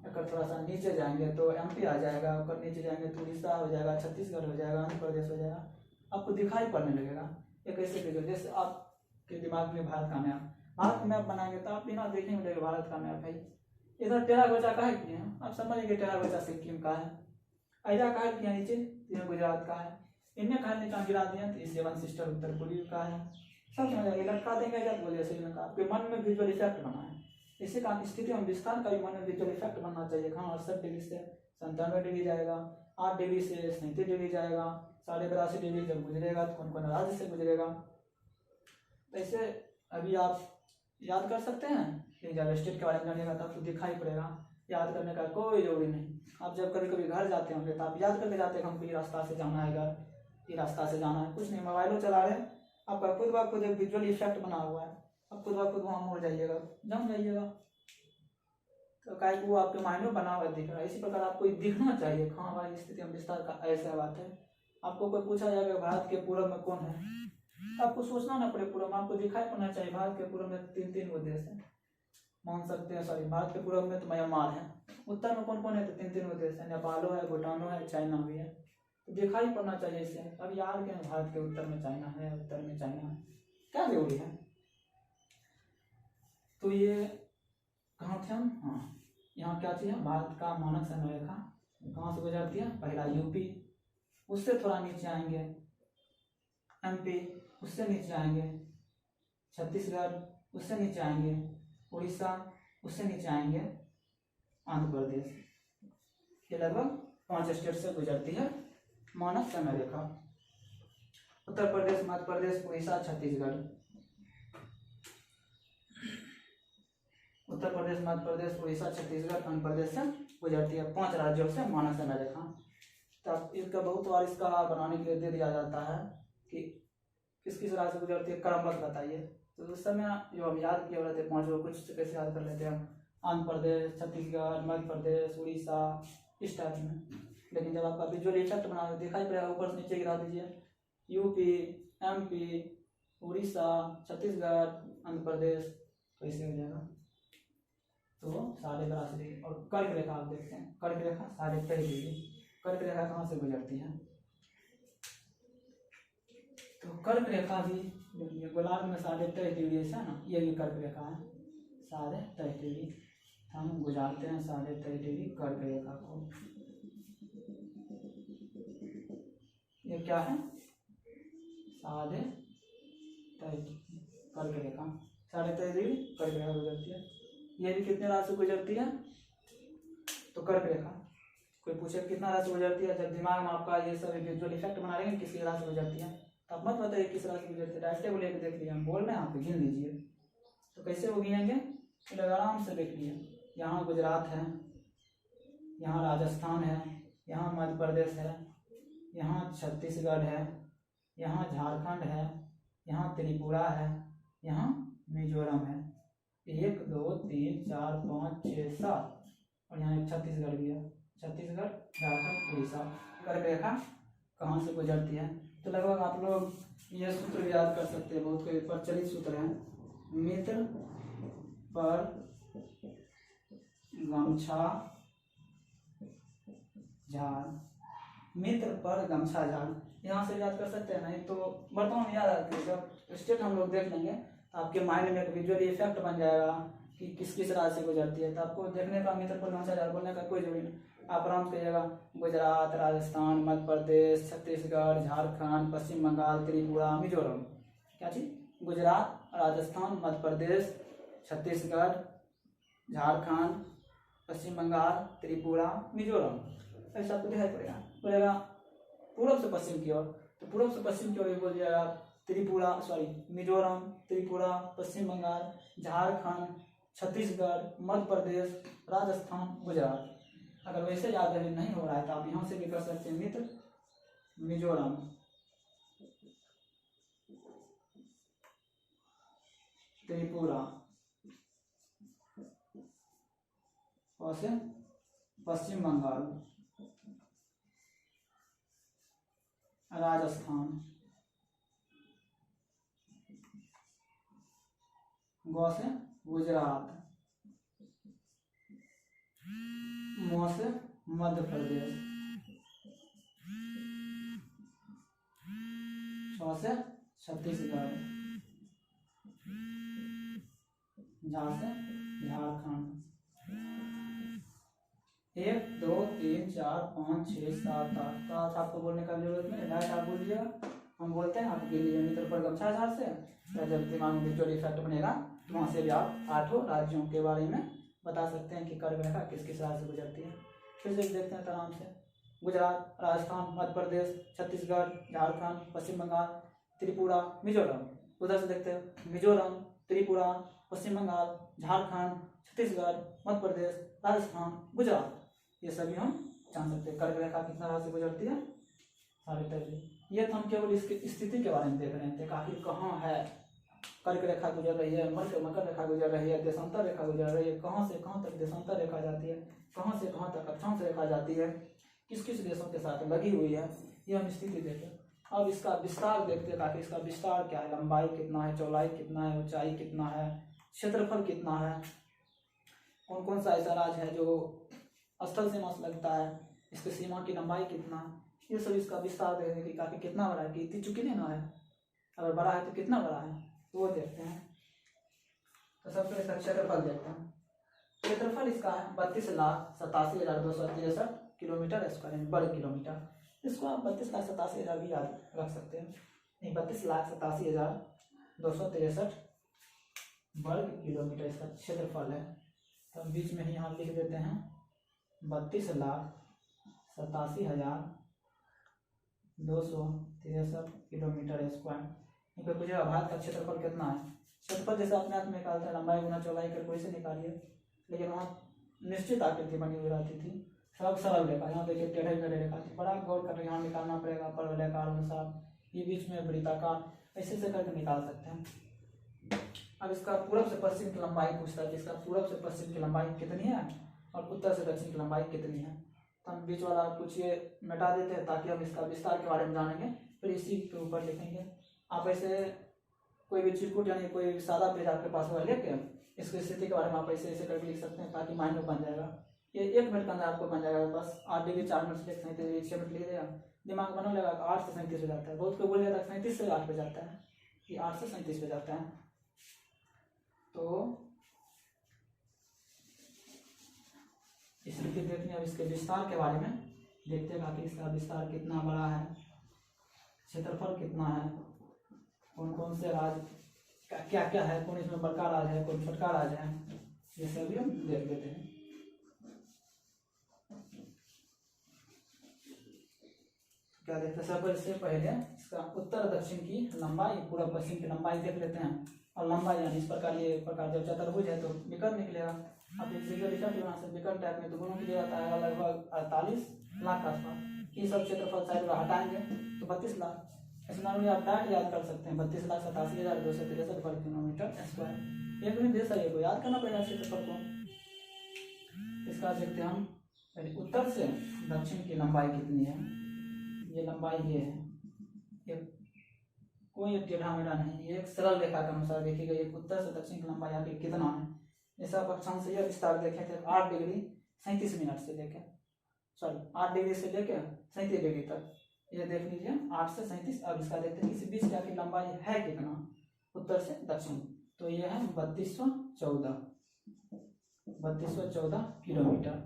अगर थोड़ा सा नीचे जाएंगे तो एमपी आ जाएगा, ऊपर नीचे जाएंगे तो उड़ीसा हो जाएगा, छत्तीसगढ़ हो जाएगा, आंध्र प्रदेश हो जाएगा, आपको दिखाई पड़ने लगेगा। एक ऐसे वीडियो जैसे आपके दिमाग में भारत का मैप, भारत मैप बनाएंगे तो आप बिना देखे मिलेगा भारत का मैप है। इधर टेराकोटा का है कि है, आप समझिए टेराकोटा सिक्किम का है, ऐजा का है कि नीचे यह गुजरात का है, इनमें कहा नीचा गिरा दिया तो ये 7 सिस्टर उत्तर पूर्वी का है, सब समझ आएगा। लटका देंगे जब बोले श्रीलंका, आपके मन में विजुअल इफेक्ट बना है। इसी का स्थिति में विस्तार का भी मन में विजुअल इफेक्ट बनना चाहिए। कहाँ 68 डिग्री से 97 डिग्री जाएगा, 8 डिग्री से 37 डिग्री जाएगा, 82.5 डिग्री जब गुजरेगा तो कौन कौन राज्य से गुजरेगा। ऐसे अभी आप याद कर सकते हैं कि जब स्टेट के बारे में जानिएगा तो आपको दिखाई पड़ेगा, याद करने का कोई जरूरी नहीं। आप जब कभी कभी घर जाते होंगे तो आप याद करके जाते हैं हमको ये रास्ता से जाना है, घर ये रास्ता से जाना है, कुछ नहीं, मोबाइलों चला रहे हैं, आपका खुद ब खुद एक विजुअल इफेक्ट बना हुआ है, आप खुद ब खुद वहाँ मुड़ जाइएगा, जम जाइएगा। तो क्या वो आपके माइंड में बना हुआ दिख रहा है, इसी प्रकार आपको दिखना चाहिए। हाँ भाई स्थिति में विस्तार का ऐसा बात है। आपको कोई पूछा जाएगा भारत के पूर्व में कौन है, आपको सोचना ना पड़े, पूर्व में आपको दिखाई पड़ना चाहिए। भारत के पूर्व में 3 देश है, मान सकते हैं, सॉरी भारत के पूर्व में तो म्यांमार है, उत्तर में कौन कौन है तो 3 देश है, नेपालो है, भूटानो है, चाइना भी है, तो दिखाई पड़ना चाहिए इससे। अब यार क्या भारत के उत्तर में चाइना है, उत्तर में चाइना है, क्या जरूरी है। तो ये कहाँ थे हम, हाँ यहाँ क्या चीज़ है, भारत का मानक समय रेखा कहाँ से गुजरती है, पहला यूपी, उससे थोड़ा नीचे आएंगे एमपी, उससे नीचे आएंगे छत्तीसगढ़, उससे नीचे आएंगे उड़ीसा, उससे नीचे आएंगे आंध्र प्रदेश। ये लगभग 5 स्टेट से गुजरती है मानक समय रेखा। उत्तर प्रदेश, मध्य प्रदेश, उड़ीसा, छत्तीसगढ़, उत्तर प्रदेश, मध्य प्रदेश, उड़ीसा, छत्तीसगढ़, आंध्र प्रदेश से गुजरती है 5 राज्यों से मानक समय रेखा। तब इसका बहुत बार इसका बनाने के लिए दे दिया जाता है कि किस किस राज्य से गुजरती है, क्रमबद्ध बताइए। तो उस समय जो हम याद किए रहते 5 कुछ कैसे याद कर लेते हैं हम, आंध्र प्रदेश, छत्तीसगढ़, मध्य प्रदेश, उड़ीसा, इस टाइप में। लेकिन जब आपका विजुअल इफेक्ट बना दिखाई पड़ेगा, ऊपर से नीचे गिरा दीजिए, यूपी, एमपी, उड़ीसा, छत्तीसगढ़, आंध्र प्रदेश, तो ऐसे हो जाएगा। तो 82.5 डिग्री। और कर्क रेखा आप देखते हैं, कर्क रेखा 23.5 डिग्री। कर्क रेखा कहाँ से गुजरती है, तो कर्क रेखा भी गोलार्ध में 23.5 डिग्री से ना, ये भी कर्क रेखा है 23.5 डिग्री, हम गुजारते हैं 23.5 डिग्री कर्क रेखा को। ये क्या है 23.5 कर्क रेखा, 23.5 डिग्री कर्क रेखा गुजरती है। ये भी कितने राशि गुजरती है, तो कर्क रेखा। कोई पूछे कितना राशि गुजरती है, जब दिमाग में आपका ये सब विजुअल इफेक्ट बना रहेंगे किसी राशि गुजरती है, तो आप मत बताइए किस राशि गुजरती है, डायरेक्ट बोले देख लीजिए, हम बोल रहे हैं आप गिन लीजिए। तो कैसे वो गिनेंगे, तो आराम से देख लीजिए, यहाँ गुजरात है, यहाँ राजस्थान है, यहाँ मध्य प्रदेश है, यहाँ छत्तीसगढ़ है, यहाँ झारखंड है, यहाँ त्रिपुरा है, यहाँ मिजोरम है, 1 2 3 4 5 6 7, और यहाँ एक छत्तीसगढ़ भी है, छत्तीसगढ़, झारखंड, उड़ीसा। कर्क रेखा कहाँ से गुजरती है, तो लगभग आप लोग ये सूत्र भी याद कर सकते हैं, बहुत कोई प्रचलित सूत्र है, मित्र पर गमछा झाड़, मित्र पर गमछा झाड़, यहाँ से याद कर सकते हैं। नहीं तो वर्तमान में याद आती है, जब स्टेट हम लोग देख लेंगे तो आपके माइंड में एक विजुअल इफेक्ट बन जाएगा कि किस किस राज्य से गुजरती है, तो आपको देखने का मित्र पर गमछा झाड़ बोलने का कोई जरूरी नहीं, आप आराम से कहिएगा गुजरात, राजस्थान, मध्य प्रदेश, छत्तीसगढ़, झारखंड, पश्चिम बंगाल, त्रिपुरा, मिजोरम। क्या चीज, गुजरात, राजस्थान, मध्य प्रदेश, छत्तीसगढ़, झारखंड, पश्चिम बंगाल, त्रिपुरा, मिजोरम, ऐसा आपको दिखाई पड़ेगा। बोलेगा पूर्व से पश्चिम की ओर, तो पूर्व से पश्चिम की ओर बोल दिया त्रिपुरा, सॉरी मिजोरम, त्रिपुरा, पश्चिम बंगाल, झारखंड, छत्तीसगढ़, मध्य प्रदेश, राजस्थान, गुजरात। अगर वैसे याद नहीं हो रहा है तो आप यहाँ से भी कर सकते हैं, मित्र, मिजोरम, त्रिपुरा, पश्चिम बंगाल, राजस्थान, गौ से गुजरात, म से मध्य प्रदेश, छ से छत्तीसगढ़, झा से झारखंड। 1 2 3 4 5 6 7 8 तो आज आपको बोलने का जरूरत नहीं है, आप बोल दीजिएगा। हम बोलते हैं आपके लिए मित्र पर गमछा झाड़ से, या जब दिमाग में विजुअल इफेक्ट बनेगा तो वहाँ से भी आप 8 राज्यों के बारे में बता सकते हैं कि कर्क रेखा किस किस राज्य से गुजरती है। फिर से देखते हैं आराम से। गुजरात, राजस्थान, मध्य प्रदेश, छत्तीसगढ़, झारखंड, पश्चिम बंगाल, त्रिपुरा, मिजोरम। उधर से देखते हैं मिजोरम, त्रिपुरा, पश्चिम बंगाल, झारखंड, छत्तीसगढ़, मध्य प्रदेश, राजस्थान, गुजरात, ये सभी हम जान सकते हैं कर्क रेखा कितना राज्य से गुजरती है, सारे तरह। ये तो हम केवल इसकी स्थिति के बारे में देख रहे थे, आखिर कहाँ है कर्क रेखा गुजर रही है, मकर रेखा गुजर रही है, देशांतर रेखा गुजर रही है, कहाँ से कहाँ तक देशांतर रेखा जाती है, कहाँ से कहाँ तक अक्षांश रेखा जाती है, किस किस देशों के साथ लगी हुई है, ये हम स्थिति देखें। अब इसका विस्तार देखते हैं, इसका विस्तार क्या है, लंबाई कितना है, चौड़ाई कितना है, ऊंचाई कितना है, क्षेत्रफल कितना है, कौन कौन सा ऐसा राज्य है जो स्थल सीमा से लगता है, इसकी सीमा की लंबाई कितना है, ये सब इसका विस्तार देखने की काफी कितना बड़ा है, इतनी चुकी नहीं ना है, अगर बड़ा है तो कितना बड़ा है तो वो देखते हैं। तो सबसे इसका क्षेत्रफल देखते हैं। क्षेत्रफल इसका है 32,87,263 किलोमीटर स्क्वायर वर्ग किलोमीटर। इसको आप 32,87,000 भी याद रख सकते हैं, नहीं 32,87,263 वर्ग किलोमीटर इसका क्षेत्रफल है। तो हम बीच में ही यहाँ लिख देते हैं 32,87,263 किलोमीटर स्क्वायर। इनको पूछेगा भारत का क्षेत्रफल कितना है, क्षेत्रफल जैसे अपने आप निकालते हैं, लंबाई गुना चौड़ाई कर कोई से निकालिए, लेकिन वहाँ निश्चित आकृति बनी हुई रहती थी, सब सरल रेखा। यहाँ देखिए टेढ़े मेढ़े रेखा थी, बड़ा गौर कर यहाँ निकालना पड़ेगा, परवलयकार अनुसार, ये बीच में वृत्ताकार, ऐसे से करके निकाल सकते हैं। अब इसका पूरब से पश्चिम की लंबाई पूछता है कि इसका पूरब से पश्चिम की लंबाई कितनी है और उत्तर से दक्षिण की लंबाई कितनी है। तो हम बीच वाला कुछ ये मिटा देते हैं ताकि हम इसका विस्तार के बारे में जानेंगे, फिर इसी के ऊपर लिखेंगे। आप ऐसे कोई भी चिरकुट यानी कोई सादा पेज आपके पास हुआ लेके इसकी स्थिति के बारे में आप ऐसे ऐसे करके लिख सकते हैं ताकि माइंड में बन जाएगा। ये 1 मिनट के अंदर आपको बन जाएगा, बस 8 डिग्री 4 मिनट से 6 मिनट लिख देगा, दिमाग बनने लगा 8 से 37 हो जाता है। बहुत कोई बोल जाता है 37 से 8 पे जाता है, ये 8 से 37 पे जाता है। तो स्थिति देखने अब इसके विस्तार के बारे में देखते हैं कि इसका विस्तार कितना बड़ा है, क्षेत्रफल कितना है, कौन कौन से राज्य क्या क्या है, कौन इसमें बड़का राज्य है, कौन छोटका राज्य है, ये सभी हम देख लेते हैं। क्या देखते हैं, सबसे पहले इसका उत्तर दक्षिण की लंबाई, पूरा पश्चिम की लंबाई देख लेते हैं। और लंबाई यानी इस प्रकार, ये प्रकार जब चतुर्भुज है तो विकर्ण निकलेगा। अब विकर्ण टाइप में तो दोनों की जाता है लगभग 48 लाख का आसपास। ये सब क्षेत्रफल साइड हटाएंगे तो 32 लाख। ऐसे नॉर्मली आप डायरेक्ट याद कर सकते हैं 32,87,263 वर्ग किलोमीटर स्क्वायर। एक भी देश है, ये को याद करना पड़ेगा क्षेत्रफल को। इसका देखते हैं हम पहले उत्तर से दक्षिण की लंबाई कितनी है। ये लंबाई ये है, ये कोई टेढ़ा मेढ़ा नहीं, ये एक सरल रेखा के अनुसार देखिएगा। ये उत्तर से दक्षिण की लंबाई आगे कितना है, जैसे आप अक्षांश से विस्तार देखें थे 8 डिग्री 37 मिनट से लेके 8 डिग्री से लेके 37 डिग्री तक, ये देख लीजिए 8 से 37। अब इसका देखते हैं इस बीच की आपकी लंबाई है कितना उत्तर से दक्षिण, तो ये है 3214 किलोमीटर।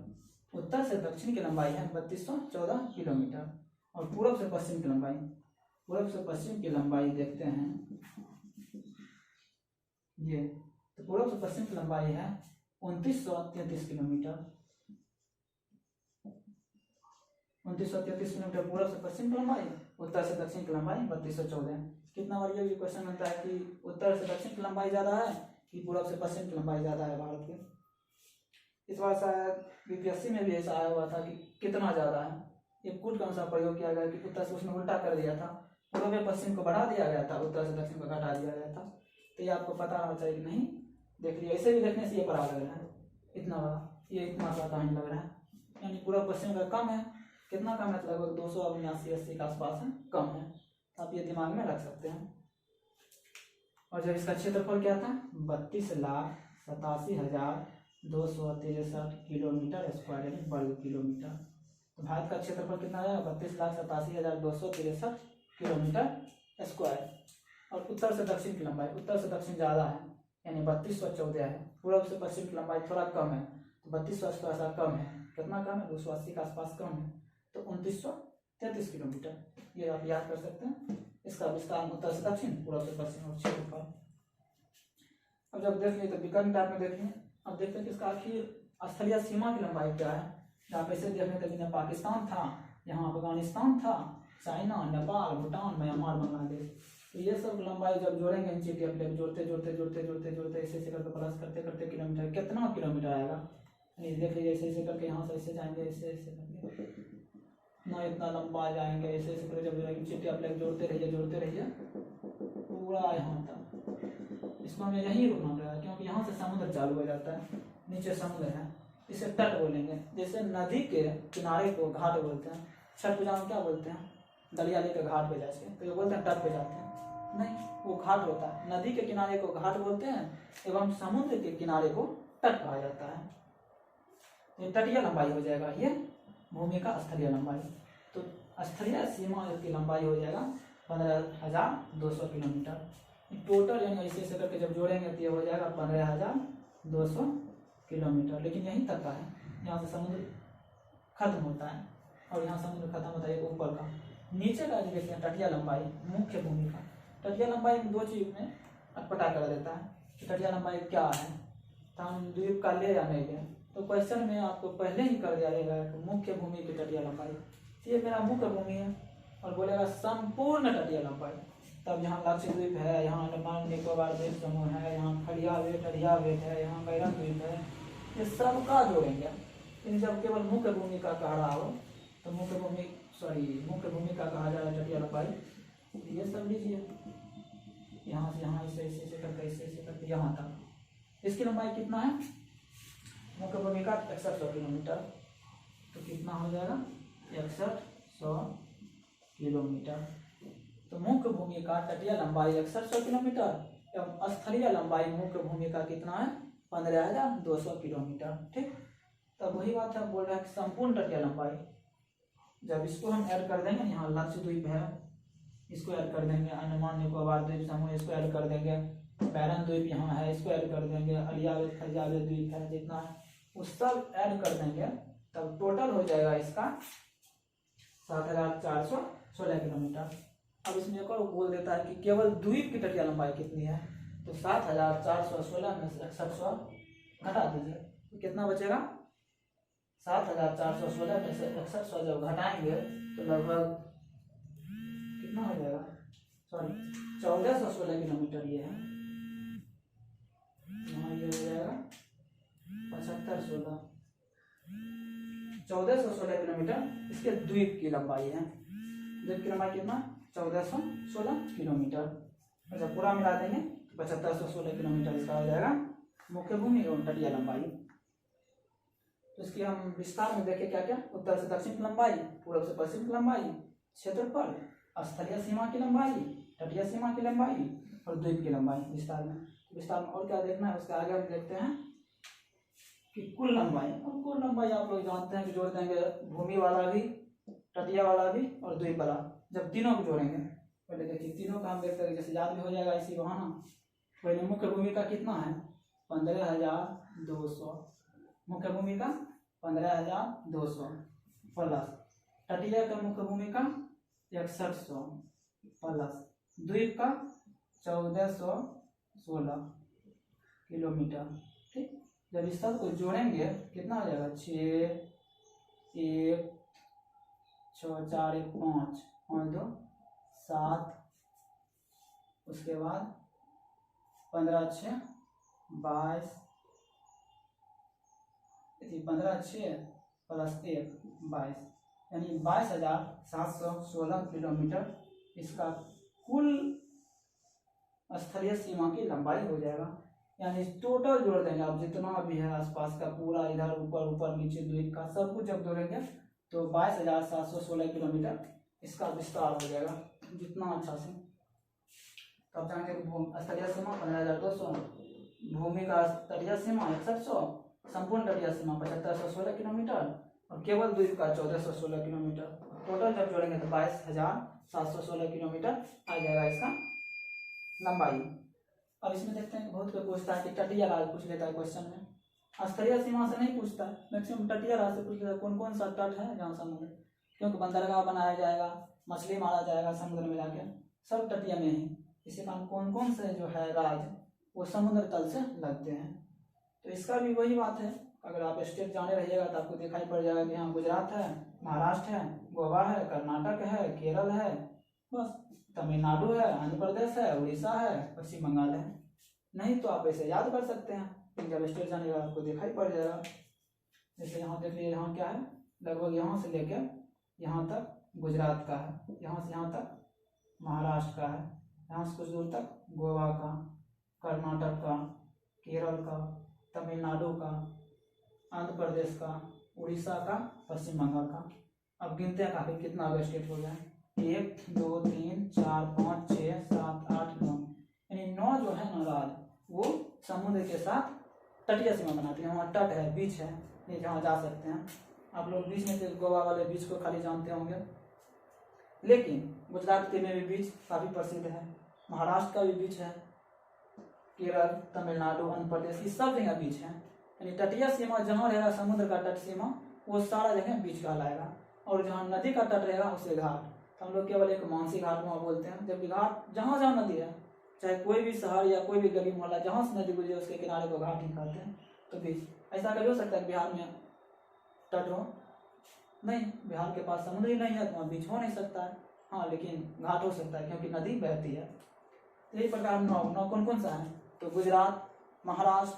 उत्तर से दक्षिण की लंबाई है 3214 किलोमीटर। और पूरब से पश्चिम की लंबाई, पूरब से पश्चिम की लंबाई देखते हैं ये, तो पूरब से पश्चिम की लंबाई है 2933 किलोमीटर। 2933 किलोमीटर पूरब से पश्चिम की लंबाई, उत्तर से दक्षिण की लंबाई 3214। कितना बार ये क्वेश्चन बनता है कि उत्तर से दक्षिण की लंबाई ज्यादा है कि पूरब से पश्चिम की लंबाई ज्यादा है भारत के। इस बार शायद बीपीएससी में भी ऐसा आया हुआ था कि कितना ज्यादा है, ये कूट का अनुसार प्रयोग किया गया कि उत्तर से उसने उल्टा कर दिया था, पूर्व पश्चिम को बढ़ा दिया गया था, उत्तर से दक्षिण को घटा दिया गया था। तो ये आपको पता होना चाहिए कि नहीं। देख लिया, ऐसे भी देखने से ये बड़ा लग रहा है, इतना बड़ा, ये इतना सा कहीं लग रहा है, यानी पूर्व पश्चिम का कम है। कितना कम है? तो लगभग 279-80 के आसपास है, कम है। आप ये दिमाग में रख सकते हैं। और जब इसका क्षेत्रफल क्या था? 32,87,263 किलोमीटर स्क्वायर यानी वर्ग किलोमीटर। तो भारत का क्षेत्रफल कितना है? 32,87,263 किलोमीटर स्क्वायर। और उत्तर से दक्षिण की लंबाई, उत्तर से दक्षिण ज़्यादा है यानी 3214 है। पूर्व से पश्चिम की लंबाई थोड़ा कम है, तो 3200 थोड़ा सा कम है। कितना कम है? 280 के आसपास कम है, तो 2933 किलोमीटर। ये आप याद कर सकते हैं। इसका विस्तार उत्तर से दक्षिण, पूर्व से पश्चिम और क्षेत्रफल। अब जब देख लिए तो विकर्ण टाइप में देखिए। अब देखते हैं कि इसका आखिर स्थलीय सीमा की लंबाई क्या है। आप ऐसे देखने तक यहाँ पाकिस्तान था, यहाँ अफगानिस्तान था, चाइना, नेपाल, भूटान, म्यांमार, बांग्लादेश। तो ये सब लंबाई जब जोड़ेंगे नीचे के अपने जोड़ते जोड़ते जोड़ते जोड़ते जोड़ते ऐसे ऐसे करके प्लस करते करते किलोमीटर, कितना किलोमीटर आएगा? देख लीजिए, ऐसे ऐसे करके यहाँ से ऐसे जाएंगे, ऐसे ऐसे करके ना इतना लंबा जाएंगे, ऐसे ऐसे करके जब नीचे आप लोग जोड़ते रहिए पूरा यहाँ तक। इसको हमें यहीं रुकना पड़ेगा क्योंकि यहाँ से समुद्र चालू हो जाता है, नीचे समुद्र है। इसे तट बोलेंगे। जैसे नदी के किनारे को घाट बोलते हैं। छठ पूजा में क्या बोलते हैं? दलिया लेकर घाट पे जाते हैं, तो ये बोलते हैं तट पे जाते हैं। नहीं, वो घाट होता है। नदी के किनारे को घाट बोलते हैं एवं समुद्र के किनारे को तट कहा जाता है। ये तटीय लंबाई हो जाएगा, ये भूमि का स्थलीय लंबाई। तो स्थलीय सीमा की लंबाई हो जाएगा 15,200 किलोमीटर टोटल। यानी ऐसे ऐसे करके जब जोड़ेंगे तो ये हो जाएगा 15,200 किलोमीटर। लेकिन यहीं तक का है, यहाँ से समुद्र खत्म होता है और यहाँ समुद्र खत्म होता है ऊपर का। नीचे का जो देखते हैं तटीय लंबाई, मुख्य भूमि का। तटीय लंबाई दो चीज में पता कर देता है कि तटीय लंबाई क्या है। तो हम द्वीप का ले या नहीं ले, तो क्वेश्चन में आपको पहले ही कर दिया जाएगा कि मुख्य भूमि की तटीय लंबाई। तो ये मेरा मुख्य भूमि है और बोलेगा संपूर्ण तटीय लंबाई। तब यहाँ लक्षद्वीप है, यहाँ अंडमान निकोबार द्वीप समूह है, यहाँ खड़ियावेट, अरियावेट है, यहाँ बैरन द्वीप है, ये सबका जोड़ेंगे। लेकिन जब केवल मुख्य भूमि का कह रहा हो तो मुख्य भूमि का कहा जाएगा तटीय लंबाई। ये सब लीजिए, यहाँ से यहाँ ऐसे ऐसे करके यहाँ तक। इसकी लंबाई कितना है? मुख्य भूमि का 6100 किलोमीटर। तो कितना हो जाएगा? 6100 किलोमीटर। तो मुख्य भूमि का तटीय लंबाई 6100 किलोमीटर एवं स्थलीय लंबाई मुख्य भूमि का कितना है? 15,200 किलोमीटर। ठीक, तब वही बात है, बोल रहा है कि संपूर्ण तटीय लंबाई। जब इसको हम ऐड कर देंगे, यहाँ लक्षद्वीप है, इसको ऐड कर देंगे, अंडमान निकोबार द्वीप समूह इसको ऐड कर देंगे, बैरन द्वीप यहाँ है इसको ऐड कर देंगे, अरियावेट खड़ियावेट द्वीप है, जितना है वो सब ऐड कर देंगे, तब टोटल हो जाएगा इसका 7,416 किलोमीटर। अब इसमें एक और बोल देता है कि केवल द्वीप की तटीय लंबाई कितनी है। तो 7,416 में से 6100 घटा दीजिए, तो कितना बचेगा? 7,416 में से 6100 जब घटाएंगे तो लगभग कितना हो जाएगा? 1416 किलोमीटर ये है। यहाँ ये हो जाएगा 7516, 1416 किलोमीटर इसके द्वीप की लंबाई है। द्वीप की लंबाई कितना? 1416 किलोमीटर। अच्छा, पूरा मिला देंगे 7516 किलोमीटर इसका हो जाएगा मुख्य भूमि एवं तटीय लंबाई। तो इसकी हम विस्तार में देखें क्या क्या। उत्तर से दक्षिण की लंबाई, पूर्व से पश्चिम की लंबाई, क्षेत्रफल, स्थलीय सीमा की लंबाई, तटीय सीमा की लंबाई और द्वीप की लंबाई विस्तार में और क्या देखना है उसके आगे हम देखते हैं कि कुल लंबाई। और कुल लंबाई आप लोग जानते हैं कि जोड़ देंगे भूमि वाला भी, तटीय वाला भी और द्वीप वाला। जब तीनों को जोड़ेंगे, पहले देखिए तीनों का हम देखते हैं, जैसे याद भी हो जाएगा इसी बहाना। पहले मुख्य भूमि का कितना है? 15,200 मुख्य भूमि का 15,200 प्लस तटीय का मुख्य भूमि का 6100 प्लस द्वीप का 1416 किलोमीटर। ठीक, जब इस सब को जोड़ेंगे कितना हो जाएगा? 6 1 6 4 1 5 और 2 7, उसके बाद 15 6 22, 15 6 प्लस 1 22, यानी 22,716 किलोमीटर इसका कुल स्थलीय सीमा की लंबाई हो जाएगा। यानी टोटल जोड़ देंगे आप जितना भी है आसपास का पूरा, इधर ऊपर ऊपर नीचे द्वीप का सब कुछ जब जोड़ेंगे तो 22,716 किलोमीटर इसका विस्तार हो जाएगा। जितना अच्छा से तो आप जानेंगे स्थलीय सीमा 15,200, भूमि का तटीय सीमा 6100, संपूर्ण तटीय सीमा 7516 किलोमीटर और केवल द्वीप का 1416 किलोमीटर। टोटल जब जोड़ेंगे तो 22,716 किलोमीटर आ जाएगा इसका लंबाई। अब इसमें देखते हैं बहुत कोई पूछता है कि तटीय राज्य पूछ लेता है क्वेश्चन में, स्थलीय सीमा से नहीं पूछता है, मैक्सिमम तटीय राज्य से पूछ लेता है कौन कौन सा तट है जहाँ समुद्र, क्योंकि बंदरगाह बनाया जाएगा, मछली मारा जाएगा समुद्र में जाके, सब तटीय में ही। इसी कारण कौन कौन से जो है राज्य वो समुद्र तल से लगते हैं। तो इसका भी वही बात है, अगर आप स्टेट जाने रहिएगा तो आपको दिखाई पड़ जाएगा कि यहाँ गुजरात है, महाराष्ट्र है, गोवा है, कर्नाटक है, केरल है, बस तमिलनाडु है, आंध्र प्रदेश है, उड़ीसा है, पश्चिम बंगाल है। नहीं तो आप ऐसे याद कर सकते हैं, लेकिन जब स्टेट जानेगा आपको दिखाई पड़ जाएगा। जैसे यहाँ देख लीजिए, यहाँ क्या है, लगभग यहाँ से लेकर यहाँ तक गुजरात का है, यहाँ से यहाँ तक महाराष्ट्र का है, यहाँ से कुछ दूर तक गोवा का, कर्नाटक का, केरल का, तमिलनाडु का, आंध्र प्रदेश का, उड़ीसा का, पश्चिम बंगाल का। अब गिनते हैं काफी कितना अगर स्टेट हो गया, 1 2 3 4 5 6 7 8 9, यानी 9 जो है ना राज्य वो समुद्र के साथ तटीय सीमा बनाते हैं। वहाँ तट है, बीच है, ये जहाँ जा सकते हैं आप लोग। बीच में से गोवा वाले बीच को खाली जानते होंगे, लेकिन गुजरात के में भी बीच काफी प्रसिद्ध है, महाराष्ट्र का भी बीच है, केरल, तमिलनाडु, आंध्र प्रदेश, ये सब जगह बीच है। यानी तटीय सीमा जहाँ रहेगा समुद्र का तट सीमा वो सारा जगह बीच कहलाएगा, और जहाँ नदी का तट रहेगा उसे घाट। तो हम लोग केवल एक मानसी घाट वहाँ बोलते हैं, जबकि घाट जहाँ जहाँ नदी है, चाहे कोई भी शहर या कोई भी गली मोहल्ला जहाँ से नदी गुजरे उसके किनारे को घाट ही कहते हैं। तो बीच ऐसा कभी हो सकता है बिहार में तट हो? नहीं, बिहार के पास समुद्र ही नहीं है तो वहाँ बीच हो नहीं सकता है। हाँ, लेकिन घाट हो सकता है क्योंकि नदी बहती है। तो इस प्रकार 9 कौन कौन सा है, तो गुजरात, महाराष्ट्र,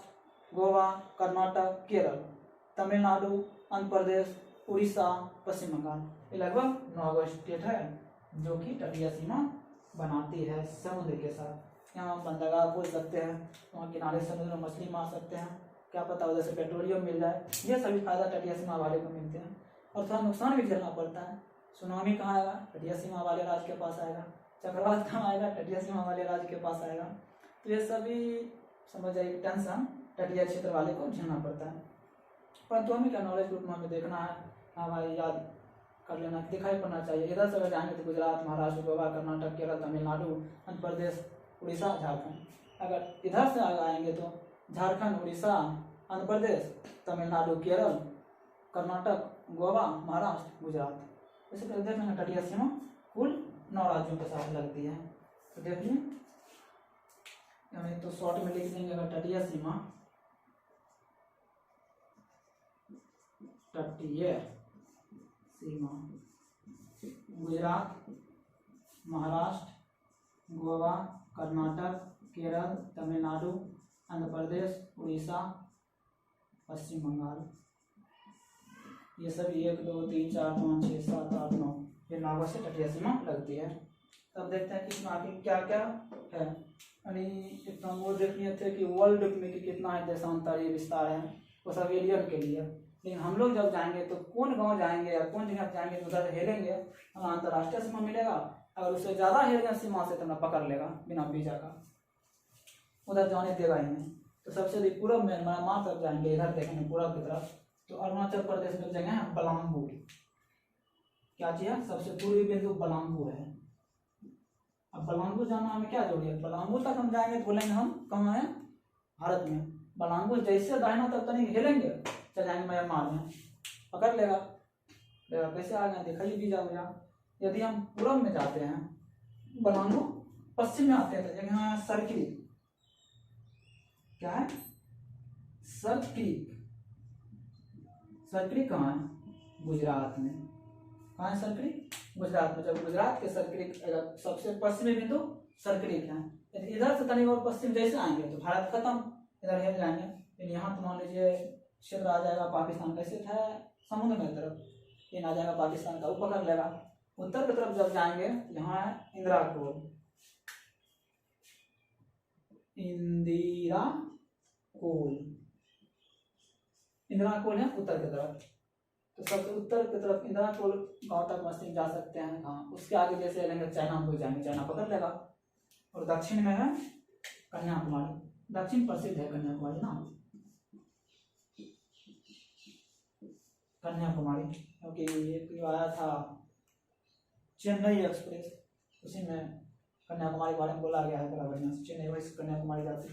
गोवा, कर्नाटक, केरल, तमिलनाडु, आंध्र प्रदेश, उड़ीसा, पश्चिम बंगाल, ये लगभग 9 स्टेट है जो कि तटीय सीमा बनाती है समुद्र के साथ। यहाँ बंदरगाह खोल सकते हैं, वहाँ किनारे समुद्र में मछली मार सकते हैं, क्या पता उधर से पेट्रोलियम मिल जाए। ये सभी फायदा तटीय सीमा वाले को मिलते हैं, और थोड़ा नुकसान भी झेलना पड़ता है। सुनामी कहाँ आएगा, तटीय सीमा वाले राज्य के पास आएगा। चक्रवात कहाँ आएगा, तटीय सीमा वाले राज्य के पास आएगा। तो ये सभी समझ जाइए टेंशन तटीय क्षेत्र वाले को झेलना पड़ता है। परंतु हमें क्या नॉलेज ग्रुप में हमें देखना है, हाँ भाई याद कर लेना, दिखाई पड़ना चाहिए। इधर से अगर जाएंगे तो गुजरात, महाराष्ट्र, गोवा, कर्नाटक, केरल, तमिलनाडु, आंध्र प्रदेश, उड़ीसा, झारखंड। अगर इधर से आएंगे तो झारखंड, उड़ीसा, आंध्र प्रदेश, तमिलनाडु, केरल, कर्नाटक, गोवा, महाराष्ट्र, गुजरात, इसे देख लेंगे तटीय सीमा कुल 9 राज्यों के साथ लगती है। तो देखिए तो शॉर्ट में लिख देंगे, अगर तटीय सीमा, तटीय सीमा गुजरात, महाराष्ट्र, गोवा, कर्नाटक, केरल, तमिलनाडु, आंध्र प्रदेश, उड़ीसा, पश्चिम बंगाल, ये सभी 1 2 3 4 5 6 7 8 9 ये 9 से तटीय सीमा लगती है। तब देखते हैं कि इसमें आगे क्या क्या है। यानी इतना वो देख लिए थे कि वर्ल्ड में कि कितना है देशांतरीय विस्तार है, वो सब एलियन के लिए। लेकिन हम लोग जब जाएंगे तो कौन गांव जाएंगे या कौन जगह जाएंगे तो उधर हेलेंगे, हमें अंतर्राष्ट्रीय सीमा मिलेगा। अगर उससे ज़्यादा हेलेंगे सीमा से तो हमें पकड़ लेगा बिना वीजा का, उधर जाने देगा ही नहीं। तो सबसे पूर्व में म्यांमार तक जाएंगे, इधर देखेंगे पूर्व की तरफ तो अरुणाचल प्रदेश में जगह है बलाम्बू। क्या चीज़ है, सबसे पूर्वी बिंदु बलाम्बू है। अब बलाम्बू जाना हमें क्या जरूरी है, बलाम्बू तक हम जाएंगे तो बोलेंगे हम कहाँ हैं, भारत में। बलाम्बू जैसे दाहिना तक नहीं हिलेंगे चल जाएंगे म्यांमार में, पकड़ लेगा। कैसे आ गए दिखाइए वीजा वगैरह। यदि हम पूर्व में जाते हैं, बलाम्बू पश्चिम में आते हैं तो जगह है सरक्रीक। क्या है, सरक्रीक। सरक्रीक कहाँ है, गुजरात में। कहाँ है सरक्रीक, गुजरात में। जब गुजरात के सरक्रीक सबसे पश्चिमी बिंदु सरक्रीक है, यदि इधर से तनी और पश्चिम जैसे आएंगे तो भारत खत्म, इधर हिल जाएंगे। लेकिन यहाँ तो मान लीजिए क्षेत्र आ जाएगा पाकिस्तान, कैसे था समुद्र में तरफ, ये आ जाएगा पाकिस्तान का, वो पकड़ लेगा। उत्तर की तरफ जब जाएंगे यहाँ है इंदिरा कोल, इंदिरा कोल, इंदिरा कोल है उत्तर की तरफ, तो सबसे उत्तर की तरफ इंदिरा कोल गाँव तक मशीन जा सकते हैं। हाँ, उसके आगे जैसे लेंगे चाइना को जाएंगे, चाइना पकड़ लेगा। और दक्षिण में है कन्याकुमारी, दक्षिण प्रसिद्ध है कन्याकुमारी ना, कन्याकुमारी, क्योंकि एक आया था चेन्नई एक्सप्रेस, उसी में कन्याकुमारी के बारे में बोला गया है बड़ा बढ़िया से। चेन्नई वही कन्याकुमारी जाती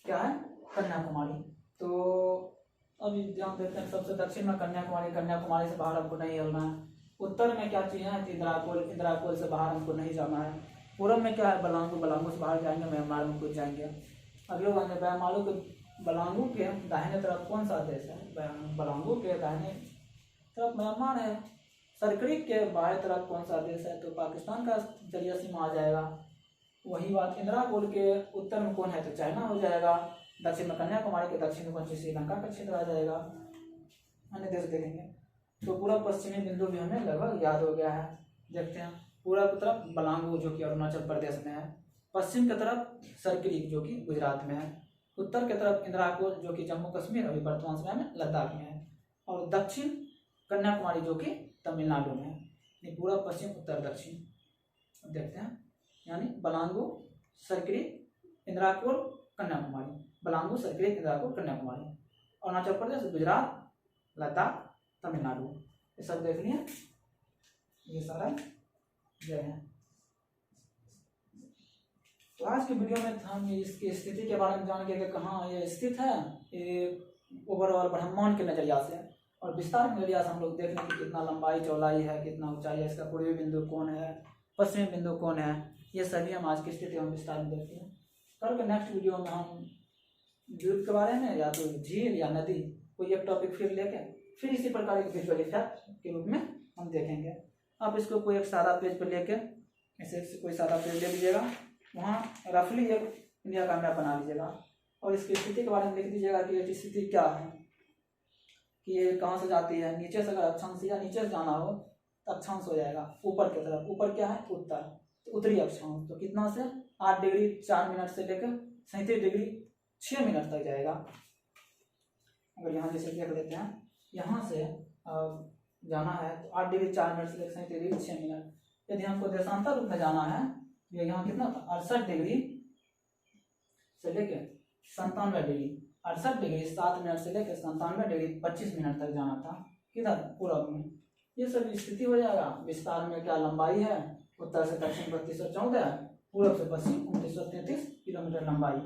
क्या है कन्याकुमारी। तो अभी ध्यान देते हैं, सबसे दक्षिण में कन्याकुमारी, कन्याकुमारी से बाहर हमको नहीं हिलना है। उत्तर में क्या चीज़ है, इंदिराकोल, इंदिराकोल से बाहर हमको नहीं जाना है। पूरब में क्या है, बलांगू, बलांगू से बाहर जाएंगे, म्यांमार में कुछ जाएंगे। अगले बार म्यांमार के बलांगू के दाहिने तरफ कौन सा देश है, बलांगू के दाहिने तरफ म्यांमार है। सरक्रिक के बाएं तरफ कौन सा देश है, तो पाकिस्तान का जरिया सीमा आ जाएगा। वही बात इंदिराकोल के उत्तर में कौन है, तो चाइना हो जाएगा। दक्षिण में कन्याकुमारी के दक्षिण में कौन, श्रीलंका का क्षेत्र आ जाएगा। अन्य देश देखेंगे तो पूरा पश्चिमी बिंदु भी हमें लगभग याद हो गया है। देखते हैं, पूरा की तरफ बलांगू जो कि अरुणाचल प्रदेश में है, पश्चिम की तरफ सरक्रिक जो कि गुजरात में है, उत्तर की तरफ इंदिराकोल जो कि जम्मू कश्मीर अभी वर्तमान समय में लद्दाख में है, और दक्षिण कन्याकुमारी जो कि तमिलनाडु में है। ये पूरा पश्चिम उत्तर दक्षिण देखते हैं, यानी बलांगू, सरक्रिक, इंदिराकोल, कन्याकुमारी, बलांगू, सरक्रिक, इंदिराकोल, कन्याकुमारी, अरुणाचल प्रदेश, गुजरात, लद्दाख, तमिलनाडु, ये सब देख लिए। ये सारा जगह है। तो आज के वीडियो में हम इसकी स्थिति के बारे में जान के कहाँ ये स्थित है, ये ओवरऑल ब्रह्मांड के नजरिया से, और विस्तार के नजरिया से हम लोग देख लें कि कितना लंबाई चौड़ाई है, कितना ऊंचाई है, इसका पूर्वी बिंदु कौन है, पश्चिमी बिंदु कौन है, ये सभी हम आज की स्थिति में विस्तार में देखते हैं। कल के नेक्स्ट वीडियो में हम द्वीप के बारे में या तो झील या नदी कोई एक टॉपिक फिर लेके फिर इसी प्रकार के विजुअल इफेक्ट के रूप में हम देखेंगे। आप इसको कोई एक सादा पेज पर लेके ऐसे कोई सादा पेज ले लीजिएगा, वहाँ रफली एक इंडिया का मैप बना लीजिएगा और इसकी स्थिति के बारे में लिख दीजिएगा कि ये स्थिति क्या है, कि ये कहाँ से जाती है। नीचे से अगर अक्षांश या नीचे से जाना हो तो अक्षांश हो जाएगा ऊपर की तरफ, ऊपर क्या है उत्तर, तो उत्तरी अक्षांश, तो कितना से 8 डिग्री 4 मिनट से लेकर 37 डिग्री 6 मिनट तक जाएगा। अगर यहाँ जैसे देख लेते हैं, यहाँ से जाना है तो 8 डिग्री 4 मिनट से लेकर 37 डिग्री 6 मिनट। यदि हमको देशांतर रूप में जाना है, ये यहाँ कितना था 68 डिग्री से लेकर 97 डिग्री, 68 डिग्री 7 मिनट से लेकर 97 डिग्री 25 मिनट तक जाना था, किधर पूरब में। ये सब स्थिति हो जाएगा। विस्तार में क्या लंबाई है, उत्तर से दक्षिण 3214, पूरब से पश्चिम 2933 किलोमीटर लंबाई,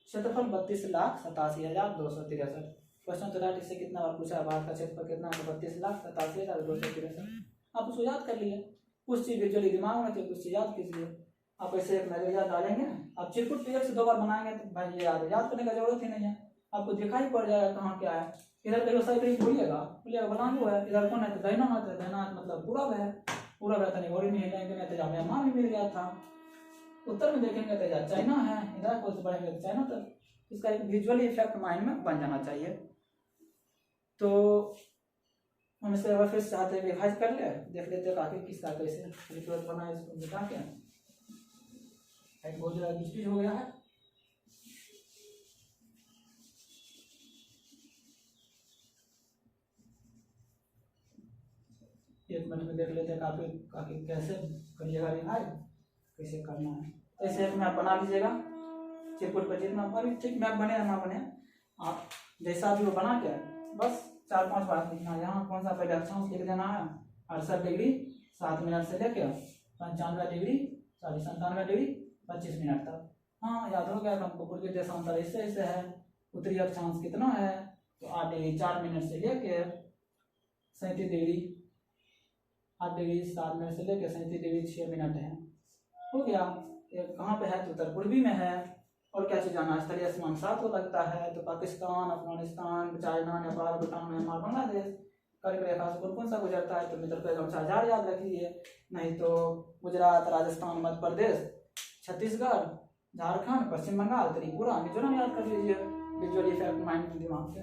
क्षेत्रफल 32,87,263। क्वेश्चन तो राइट, इससे कितना बार पूछा है, भारत का क्षेत्रफल कितना है, 32,87,263। आप उसको याद कर लिए, कुछ चीज विजुअली दिमाग में थे, कुछ चीज याद कीजिए। आप ऐसे एक नजरिया डालेंगे, आप चिरकुट पे 1 से 2 बार बनाएंगे तो भाई ये याद करने का जरूरत ही नहीं है, आपको दिखाई पड़ जाएगा कहाँ क्या है। इधर कहीं साइड भूलिएगा, बलांगू है, इधर कौन है तो दहना हाथ है, दहना हाथ मतलब पूरब है, पूरब है तो नहीं वही नहीं हिलेंगे, नहीं तो जहाँ म्यांमार भी मिल गया था। उत्तर में देखेंगे तो या चाइना है, इधर को से बढ़ेंगे तो चाइना तक। इसका एक विजुअली इफेक्ट माइंड में बन जाना चाहिए। तो हम इसे अगर फिर चाहते हैं रिवाइज कर ले, देख लेते हैं आखिर किसका कैसे रिफ्रेश बना है, इसको मिटा के बहुत ज़्यादा डिस्प्यूट हो गया है। एक मिनट में देख लेते हैं काफी कैसे करिएगा रिवाइज, कैसे करना है। ऐसे एक मैप बना लीजिएगा, चिरकुट पर जितना अभी ठीक मैप बने या ना बने, आप जैसा भी वो बना के बस 4-5 बार लिखना। यहाँ कौन सा पहले अक्षांश लिख देना है, 68 डिग्री 7 मिनट से लेकर 95 डिग्री 97 डिग्री 25 मिनट तक। हाँ याद हो गया हमको, पूर्वी देशांतर ऐसे ऐसे है। उत्तरी अक्षांश कितना है, तो 8 डिग्री 4 मिनट से लेकर 37 डिग्री 8 डिग्री 7 मिनट से लेकर 37 डिग्री 6 मिनट है। हो गया। ये कहाँ पे है, तो उत्तर पूर्वी में है। और क्या चीज जाना है, स्थलीय सीमांक 7 को लगता है, तो पाकिस्तान, अफगानिस्तान, चाइना, नेपाल, भूटान, म्यांमार, बांग्लादेश। कर्क रेखा से कौन सा गुजरता है, तो मित्र पे 1000 याद रखिए, नहीं तो गुजरात, राजस्थान, मध्य प्रदेश, छत्तीसगढ़, झारखंड, पश्चिम बंगाल, त्रिपुरा, मिजोरम याद कर लीजिए विजुअल इफेक्ट माइंड में दिमाग से।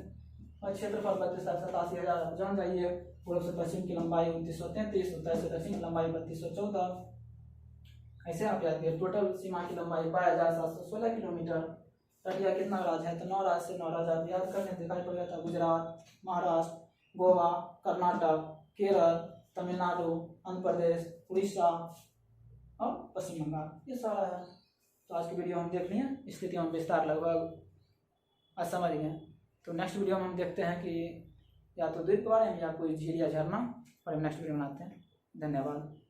और क्षेत्रफल 32,87,000 जान जाइए। पूर्व से पश्चिम की लंबाई 2933, उत्तर से दक्षिण की लंबाई 3214। ऐसे आप याद करिए। टोटल सीमा की लंबाई 12,716 किलोमीटर। इंडिया कितना राज्य है, तो 9 राज्य से 9 राज्य आप याद करने दिखाई पड़ जाता है। गुजरात, महाराष्ट्र, गोवा, कर्नाटक, केरल, तमिलनाडु, आंध्र प्रदेश, उड़ीसा और पश्चिम बंगाल, ये सारा है। तो आज की वीडियो हम देख लिए, स्थिति हम विस्तार लगभग आज समझ गए। तो नेक्स्ट वीडियो में हम देखते हैं कि या तो द्वीप के बारे में या कोई झील या झरना, और हम नेक्स्ट वीडियो बनाते हैं। धन्यवाद।